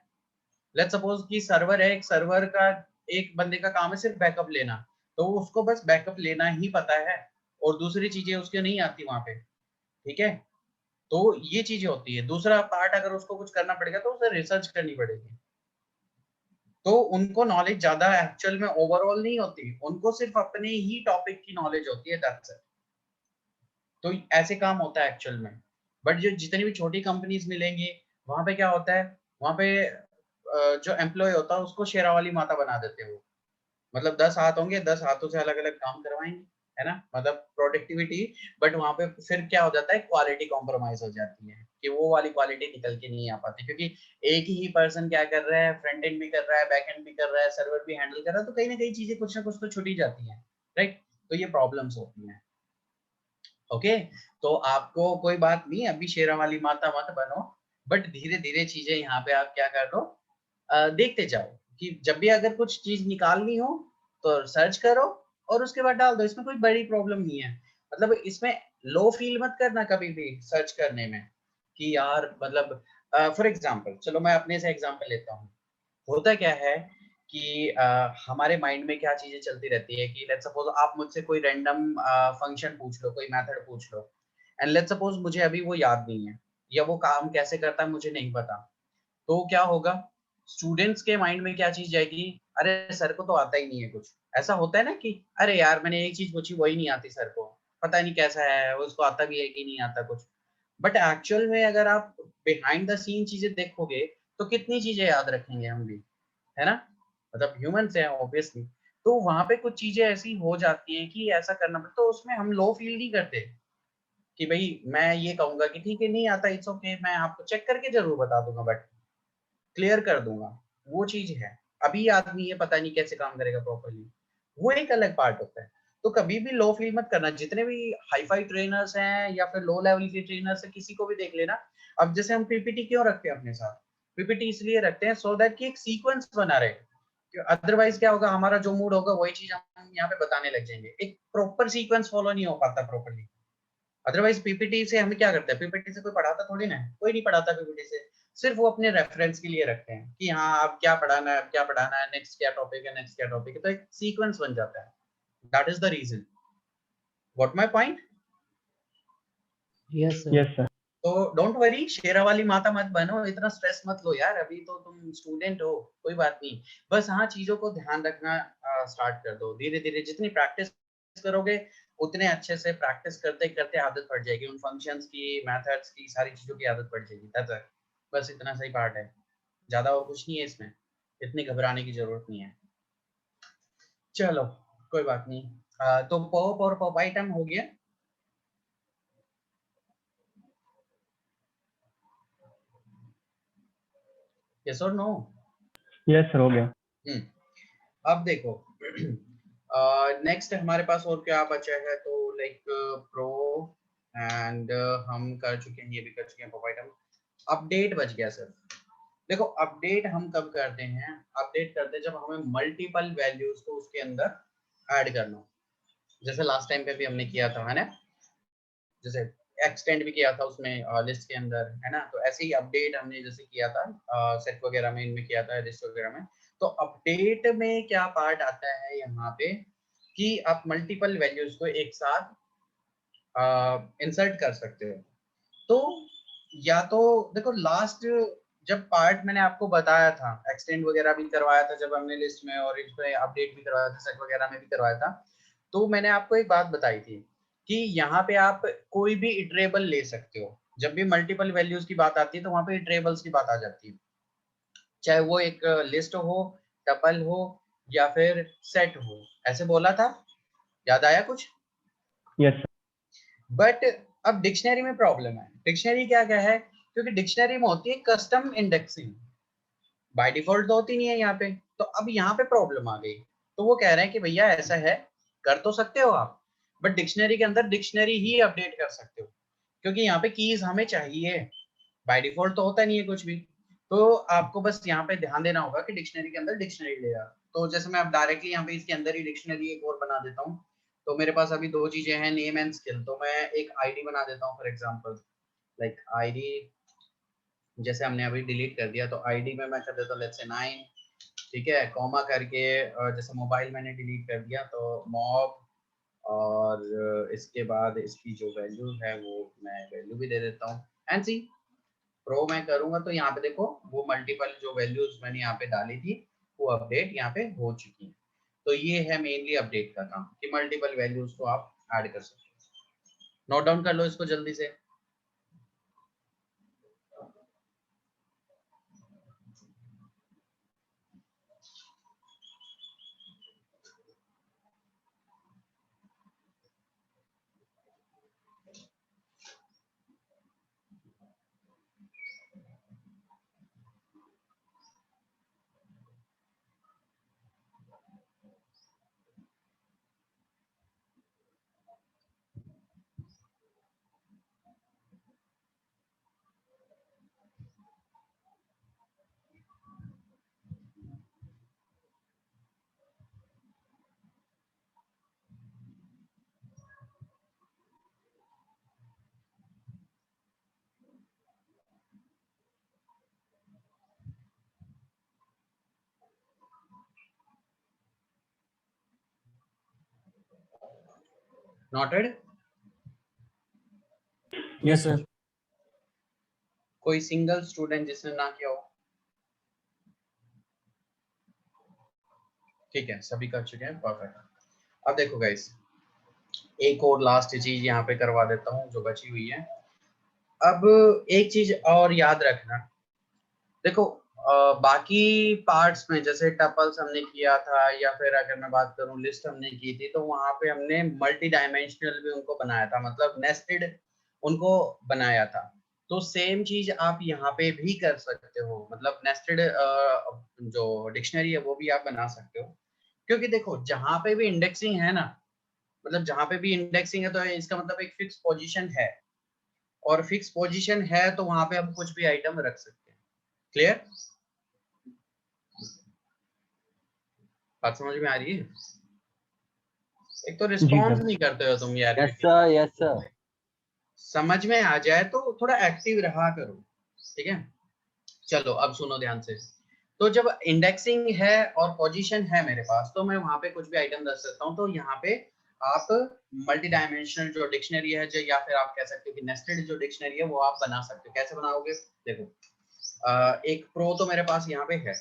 लेट्स सपोज कि सर्वर है, एक सर्वर का एक बंदे का काम है सिर्फ बैकअप लेना, तो उसको बस बैकअप लेना ही पता है और दूसरी चीजें उसके नहीं आती वहां पे, ठीक है। तो ये चीजें होती है। दूसरा पार्ट अगर उसको कुछ करना पड़ेगा तो उसे रिसर्च करनी पड़ेगी। तो उनको नॉलेज ज्यादा एक्चुअल में ओवरऑल नहीं होती, उनको सिर्फ अपने ही टॉपिक की नॉलेज होती है, दैट्स इट। तो ऐसे काम होता है एक्चुअल में। बट जो जितनी भी छोटी कंपनीज मिलेंगी वहां पे क्या होता है, वहां पे जो एम्प्लॉय होता है उसको शेरा वाली माता बना देते हैं वो, मतलब 10 हाथ होंगे, 10 हाथों से अलग अलग काम करवाएंगे, है ना, मतलब प्रोडक्टिविटी। बट वहां पे फिर क्या हो जाता है, क्वालिटी कॉम्प्रोमाइज हो जाती है कि वो वाली क्वालिटी निकल के नहीं आ पाती, क्योंकि एक ही पर्सन क्या कर रहा है, फ्रंट एंड भी कर रहा है, बैक एंड भी कर रहा है, सर्वर भी हैंडल कर रहा है, तो कहीं ना कहीं चीजें कुछ ना कुछ तो छूट ही जाती है, राइट। तो ये प्रॉब्लम्स होती हैं। ओके, तो आपको कोई बात नहीं, अभी शेरा वाली माता मत बनो, बट धीरे धीरे चीजें यहाँ पे आप क्या कर लो, देखते जाओ कि जब भी अगर कुछ चीज निकालनी हो तो सर्च करो और उसके बाद डाल दो, इसमें कोई बड़ी प्रॉब्लम नहीं है। मतलब इसमें लो फील मत करना कभी भी सर्च करने में कि यार मतलब फॉर एग्जांपल, चलो मैं अपने से एग्जांपल लेता हूँ। होता क्या है कि हमारे माइंड में क्या चीजें चलती रहती है कि लेट्स सपोज आप मुझसे कोई रैंडम फंक्शन पूछ लो, कोई मेथड पूछ लो, एंड लेट्स सपोज मुझे अभी वो याद नहीं है या वो काम कैसे करता है मुझे नहीं पता, तो क्या होगा, स्टूडेंट्स के माइंड में क्या चीज जाएगी, अरे सर को तो आता ही नहीं है कुछ। ऐसा होता है ना कि अरे यार मैंने एक चीज पूछी वही नहीं आती सर को, पता नहीं कैसा है, उसको आता भी है कि नहीं आता कुछ। बट एक्चुअल में अगर आप बिहाइंड द सीन चीजें देखोगे तो कितनी चीजें याद रखेंगे हम भी, है ना, मतलब ह्यूमन है ऑब्वियसली। तो वहां पे कुछ चीजें ऐसी हो जाती हैं कि ऐसा करना पड़ता, तो उसमें हम लो फील नहीं करते कि भाई मैं ये कहूंगा कि ठीक है नहीं आता, इट्स ओके, मैं आपको चेक करके जरूर बता दूंगा, बट क्लियर कर दूंगा, वो चीज है। अभी याद नहीं है, पता नहीं कैसे काम करेगा प्रॉपर्ली, वो एक अलग पार्ट होता है। तो कभी भी लो फील मत करना, जितने भी हाई फाई ट्रेनर्स हैं या फिर लो लेवल के ट्रेनर्स हैं, किसी को भी देख लेना। अब जैसे हम पीपीटी क्यों रखते हैं अपने साथ, पीपीटी इसलिए रखते हैं सो दैट कि एक सीक्वेंस बना रहे, अदरवाइज क्या होगा, हमारा जो मूड होगा वही चीज हम यहाँ पे बताने लग जाएंगे, एक प्रॉपर सीक्वेंस फॉलो नहीं हो पाता प्रॉपर्ली। अदरवाइज पीपीटी से हम क्या करते हैं, पीपीटी से कोई पढ़ाता थोड़ी ना है, कोई नहीं पढ़ाता पीपीटी से, सिर्फ वो अपने रेफरेंस के लिए रखते हैं कि हाँ अब क्या पढ़ाना है, अब क्या पढ़ाना है, नेक्स्ट क्या टॉपिक है, नेक्स्ट क्या टॉपिक है, तो एक सीक्वेंस बन जाता है। That is the reason, what my point. Yes sir. Yes sir. तो डोंट वरी, शेरा वाली माता मत बनो, इतना स्ट्रेस मत लो यार, अभी तो तुम स्टूडेंट हो, कोई बात नहीं। बस हाँ चीजों को ध्यान रखना स्टार्ट कर दो, धीरे धीरे जितनी प्रैक्टिस करोगे उतने अच्छे से, प्रैक्टिस करते करते आदत पड़ जाएगी, उन फंक्शंस की, मेथड्स की, सारी चीजों की आदत पड़ जाएगी। दैट्स इट, बस इतना सही पार्ट है, ज्यादा और कुछ नहीं है इसमें, इतनी घबराने की जरूरत नहीं है। चलो कोई बात नहीं। तो पॉप और पॉप आइटम हो गया। यस और नो? यस सर, हो गया। अब देखो नेक्स्ट हमारे पास और क्या बचा है, तो लाइक प्रो एंड हम कर चुके हैं, ये भी कर चुके हैं, पॉप आइटम। अपडेट बच गया सर। देखो अपडेट हम कब करते हैं, अपडेट करते हैं जब हमें मल्टीपल वैल्यूज को उसके अंदर ऐड करना हो, जैसे लास्ट टाइम पे भी हमने किया था, है ना, जैसे एक्सटेंड भी किया था उसमें लिस्ट के अंदर, है ना, तो ऐसे ही अपडेट हमने जैसे किया था सेट वगैरह में, इनमें किया था लिस्ट वगैरह में। तो अपडेट में क्या पार्ट आता है यहाँ पे कि आप मल्टीपल वैल्यूज को एक साथ इंसर्ट कर सकते हो। तो या तो देखो लास्ट जब पार्ट मैंने आपको बताया था, एक्सटेंड वगैरह भी करवाया था जब हमने लिस्ट में, और इसमें अपडेट भी करवाया था, सेट वगैरह में भी करवाया था, तो मैंने आपको एक बात बताई थी कि यहाँ पे आप कोई भी इटरेबल ले सकते हो। जब भी मल्टीपल वैल्यूज की बात आती है तो वहां पे इटरेबल्स की बात आ जाती है, चाहे वो एक लिस्ट हो, टपल हो, या फिर सेट हो। ऐसे बोला था, याद आया कुछ? यस बट अब डिक्शनरी में प्रॉब्लम है। डिक्शनरी क्या क्या है, क्योंकि डिक्शनरी में होती है कस्टम इंडेक्सिंग, बाय डिफॉल्ट तो होती नहीं है यहाँ पे। तो अब यहाँ पे प्रॉब्लम आ गई, तो वो कह रहे हैं कि भैया ऐसा है, कर तो सकते हो आप, बट डिक्शनरी के अंदर डिक्शनरी ही अपडेट कर सकते हो, क्योंकि यहाँ पे कीज हमें चाहिए, बाय डिफॉल्ट तो होता नहीं है कुछ भी। तो आपको बस यहाँ पे ध्यान देना होगा कि डिक्शनरी के अंदर डिक्शनरी लेगा। तो जैसे मैं अब डायरेक्टली यहाँ पे इसके अंदर ही डिक्शनरी एक और बना देता हूँ। तो मेरे पास अभी दो चीजें हैं, नेम एंड स्किल, तो मैं एक आईडी बना देता हूँ फॉर एग्जांपल, लाइक आईडी, जैसे हमने अभी डिलीट कर दिया, तो आईडी में मैं कर देता हूँ लेट्स से 9, ठीक है, कॉमा करके, जैसे मोबाइल मैंने डिलीट कर दिया तो मॉब, और इसके बाद इसकी जो वैल्यू है वो मैं वैल्यू भी दे देता हूँ, एंड सी प्रो मैं करूंगा तो यहाँ पे देखो वो मल्टीपल जो वैल्यूज मैंने यहाँ पे डाली थी वो अपडेट यहाँ पे हो चुकी है। तो ये है मेनली अपडेट का काम कि मल्टीपल वैल्यूज को आप ऐड कर सकते हो। नोट डाउन कर लो इसको जल्दी से। नोटेड? Yes sir. कोई सिंगल स्टूडेंट जिसने ना किया हो? ठीक है, सभी कर चुके हैं, परफेक्ट। अब देखो गाइस, एक और लास्ट चीज यहाँ पे करवा देता हूँ जो बची हुई है। अब एक चीज और याद रखना, देखो बाकी पार्ट्स में जैसे टपल्स हमने किया था, या फिर अगर मैं बात करूं लिस्ट हमने की थी, तो वहां पे हमने मल्टी डायमेंशनल भी उनको बनाया था, मतलब नेस्टेड उनको बनाया था। तो सेम चीज आप यहाँ पे भी कर सकते हो, मतलब नेस्टेड जो डिक्शनरी है वो भी आप बना सकते हो। क्योंकि देखो जहां पे भी इंडेक्सिंग है ना, मतलब जहां पे भी इंडेक्सिंग है तो इसका मतलब एक फिक्स पोजीशन है, और फिक्स पोजीशन है तो वहां पे हम कुछ भी आइटम रख सकते हैं। क्लियर? बात समझ में आ रही है? एक तो रिस्पॉन्स नहीं करते हो तुम यार। Yes sir, yes sir. समझ में आ जाए तो थोड़ा एक्टिव रहा करो, ठीक है? चलो अब सुनो ध्यान से। तो जब इंडेक्सिंग है और पोजीशन है मेरे पास, तो मैं वहां पे कुछ भी आइटम रख सकता हूँ। तो यहाँ पे आप मल्टी डायमेंशनल जो डिक्शनरी है, जो या फिर आप कह सकते हो कि नेस्टेड जो डिक्शनरी है वो आप बना सकते हो। कैसे बनाओगे? देखो एक प्रो तो मेरे पास यहाँ पे है,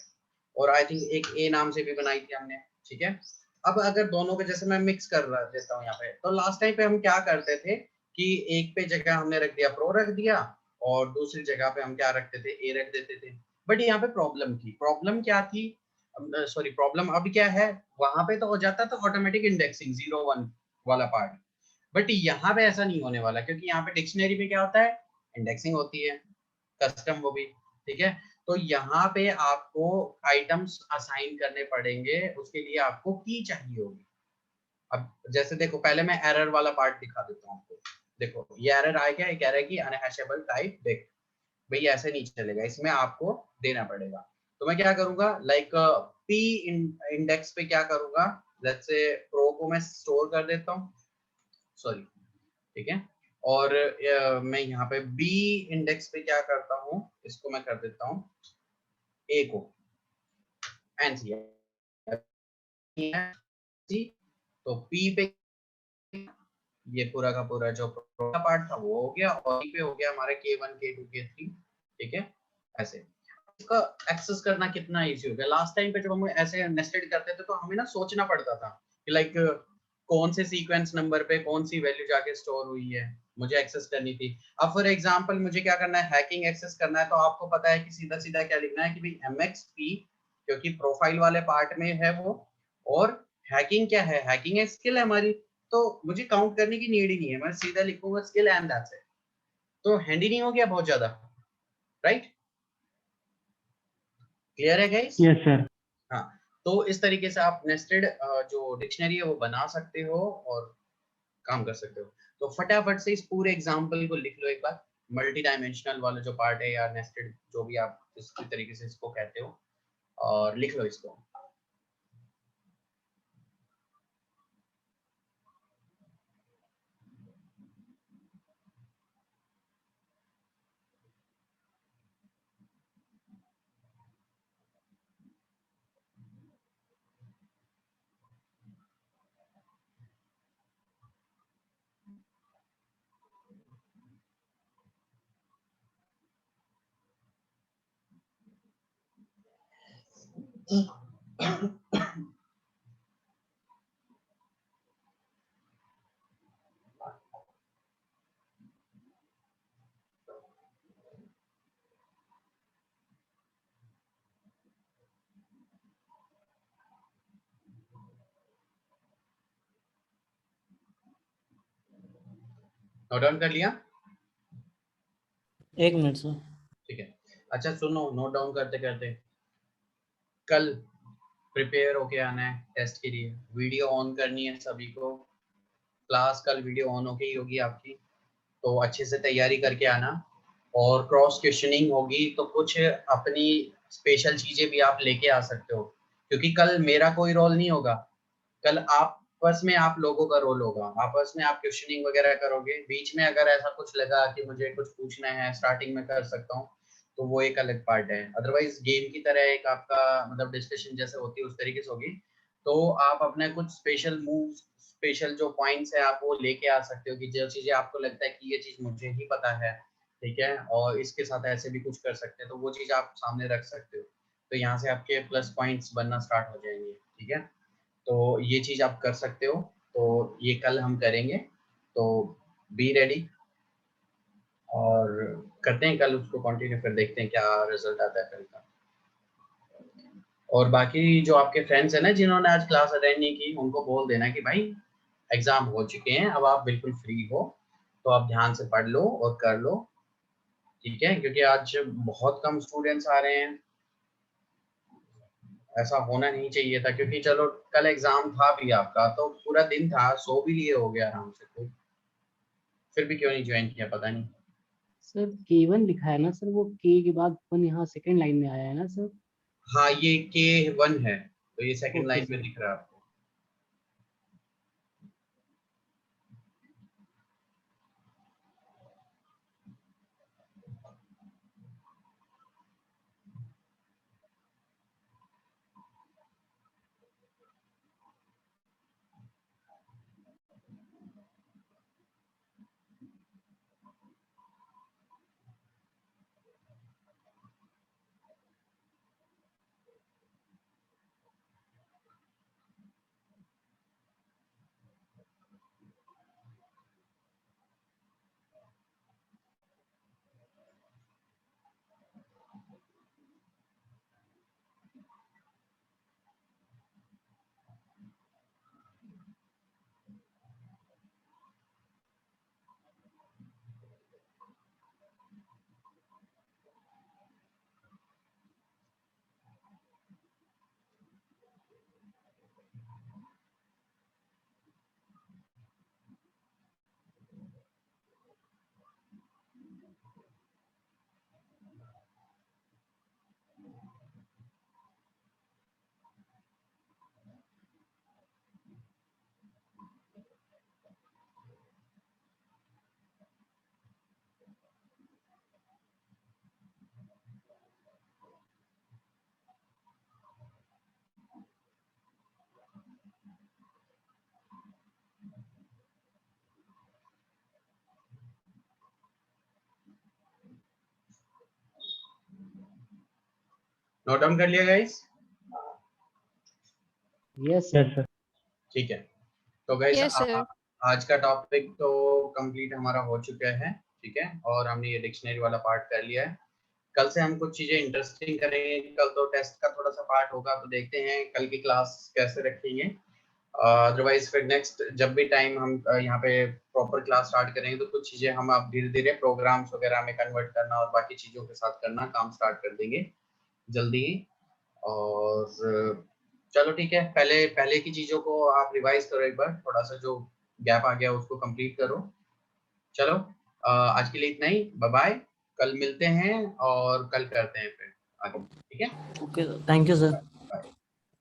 और आई थिंक एक ए नाम से भी बनाई थी हमने, ठीक है? अब अगर दोनों के जैसे मैं मिक्स कर देता हूँ यहाँ पे, तो लास्ट टाइम पे हम क्या करते थे कि एक पे जगह हमने रख दिया प्रो रख दिया, और दूसरी जगह पे हम क्या रखते थे, ए रख देते थे। बट यहाँ पे प्रॉब्लम क्या थी, सॉरी प्रॉब्लम अब क्या है, वहां पे तो हो जाता था ऑटोमेटिक इंडेक्सिंग 0 1 वाला पार्ट, बट यहाँ पे ऐसा नहीं होने वाला, क्योंकि यहाँ पे डिक्शनरी में क्या होता है, इंडेक्सिंग होती है, कस्टम वो भी, ठीक है? तो यहाँ पे आपको आइटम्स असाइन करने पड़ेंगे, उसके लिए आपको की चाहिए होगी। अब जैसे देखो पहले मैं एरर वाला पार्ट दिखा देता हूँ आपको। देखो ये एरर आया क्या, एक एरर की अनहैशेबल टाइप बिग, भाई ऐसे नहीं चलेगा, इसमें आपको देना पड़ेगा। तो मैं क्या करूंगा, लाइक पी इंडेक्स पे क्या करूंगा, लेट्स से प्रो को मैं स्टोर कर देता हूँ, सॉरी, ठीक है? और मैं यहाँ पे बी इंडेक्स पे क्या करता हूँ, इसको मैं कर देता हूँ ए को, एंड सी, तो पी पे ये पूरा का पूरा जो पार्ट था वो हो गया, और पे हो गया हमारा K1 K2 K3, ठीक है? ऐसे इसका एक्सेस करना कितना इजी हो गया। लास्ट टाइम पे जब हम ऐसे नेस्टेड करते थे तो हमें ना सोचना पड़ता था कि लाइक कौन से सीक्वेंस नंबर पे कौन सी वैल्यू जाके स्टोर हुई है, मुझे एक्सेस करनी थी। अब फॉर एग्जांपल मुझे क्या करना है, हैकिंग एक्सेस करना है, तो आपको पता है कि सीधा सीधा क्या लिखना है कि भाई mxp, क्योंकि प्रोफाइल वाले पार्ट में है वो, और हैकिंग क्या है, हैकिंग एक स्किल है हमारी, तो मुझे काउंट करने की नीड ही नहीं है, मैं सीधा लिखूंगा स्किल एंड दैट्स इट। तो हैंडी नहीं हो गया बहुत ज्यादा, राइट? क्लियर है गाइस? Yes sir. हाँ, तो इस तरीके से आप नेस्टेड जो डिक्शनरी है वो बना सकते हो और काम कर सकते हो। तो फटाफट से इस पूरे एग्जांपल को लिख लो एक बार, मल्टी डायमेंशनल वाला जो पार्ट है या नेस्टेड जो भी आप इस तरीके से इसको कहते हो, और लिख लो इसको। नोट डाउन कर लिया? एक मिनट सर। ठीक है, अच्छा सुनो, नोट डाउन करते करते कल प्रिपेयर होके आना है टेस्ट के लिए, वीडियो ऑन करनी है सभी को, क्लास कल वीडियो ऑन होके ही होगी आपकी, तो अच्छे से तैयारी करके आना। और क्रॉस क्वेश्चनिंग होगी तो कुछ अपनी स्पेशल चीजें भी आप लेके आ सकते हो, क्योंकि कल मेरा कोई रोल नहीं होगा, कल आपस में आप लोगों का रोल होगा, आपस में आप क्वेश्चनिंग वगैरह करोगे। बीच में अगर ऐसा कुछ लगा कि मुझे कुछ पूछना है, स्टार्टिंग में कर सकता हूँ, तो वो एक अलग पार्ट है। अदरवाइज गेम की तरह एक आपका मतलब डिस्कशन जैसे होती है उस तरीके से होगी। तो आप अपने कुछ स्पेशल मूव्स, स्पेशल जो पॉइंट्स है आप वो लेके आ सकते हो कि जो चीजें आपको लगता है कि ये चीज मुझे ही पता है, ठीक है, और इसके साथ ऐसे भी कुछ कर सकते हैं, तो वो चीज आप सामने रख सकते हो। तो यहाँ से आपके प्लस पॉइंट्स बनना स्टार्ट हो जाएंगे, ठीक है। तो ये चीज आप कर सकते हो, तो ये कल हम करेंगे, तो बी रेडी और करते हैं कल उसको कंटिन्यू, फिर देखते हैं क्या रिजल्ट आता है कल का। और बाकी जो आपके फ्रेंड्स हैं ना जिन्होंने आज क्लास अटेंड नहीं की, उनको बोल देना कि भाई एग्जाम हो चुके हैं, अब आप बिल्कुल फ्री हो, तो आप ध्यान से पढ़ लो और कर लो, ठीक है, क्योंकि आज बहुत कम स्टूडेंट्स आ रहे हैं, ऐसा होना नहीं चाहिए था, क्योंकि चलो कल एग्जाम था भी आपका, तो पूरा दिन था, सो भी लिए हो गया आराम से, तो फिर भी क्यों नहीं ज्वाइन किया पता नहीं। सर K1 लिखा है ना सर, वो K के बाद 1 यहाँ सेकंड लाइन में आया है ना सर। हाँ ये K1 है, तो ये सेकंड ओके लाइन में सर। दिख रहा है आपको। नोट डाउन कर लिया गाइस? Yes sir. ठीक है, तो गाइस Yes, sir. आज का टॉपिक तो कंप्लीट हमारा हो चुका है, ठीक है, और हमने ये डिक्शनरी वाला पार्ट कर लिया है। कल से हम कुछ चीजें इंटरेस्टिंग करेंगे, कल तो टेस्ट का थोड़ा सा पार्ट होगा, तो देखते हैं कल की क्लास कैसे रखेंगे। अदरवाइज फिर नेक्स्ट जब भी टाइम हम यहाँ पे प्रॉपर क्लास स्टार्ट करेंगे, तो कुछ चीजें हम आप धीरे धीरे प्रोग्राम्स वगैरह में कन्वर्ट करना और बाकी चीजों के साथ करना काम स्टार्ट कर देंगे जल्दी ही। और चलो ठीक है, पहले की चीजों को आप रिवाइज करो एक बार, थोड़ा सा जो गैप आ गया उसको कंप्लीट करो। चलो आज के लिए इतना ही, बाय बाय, कल मिलते हैं और कल करते हैं फिर आगे, ठीक है। Okay, thank you sir.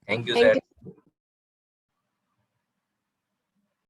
Thank you Thank sir. you.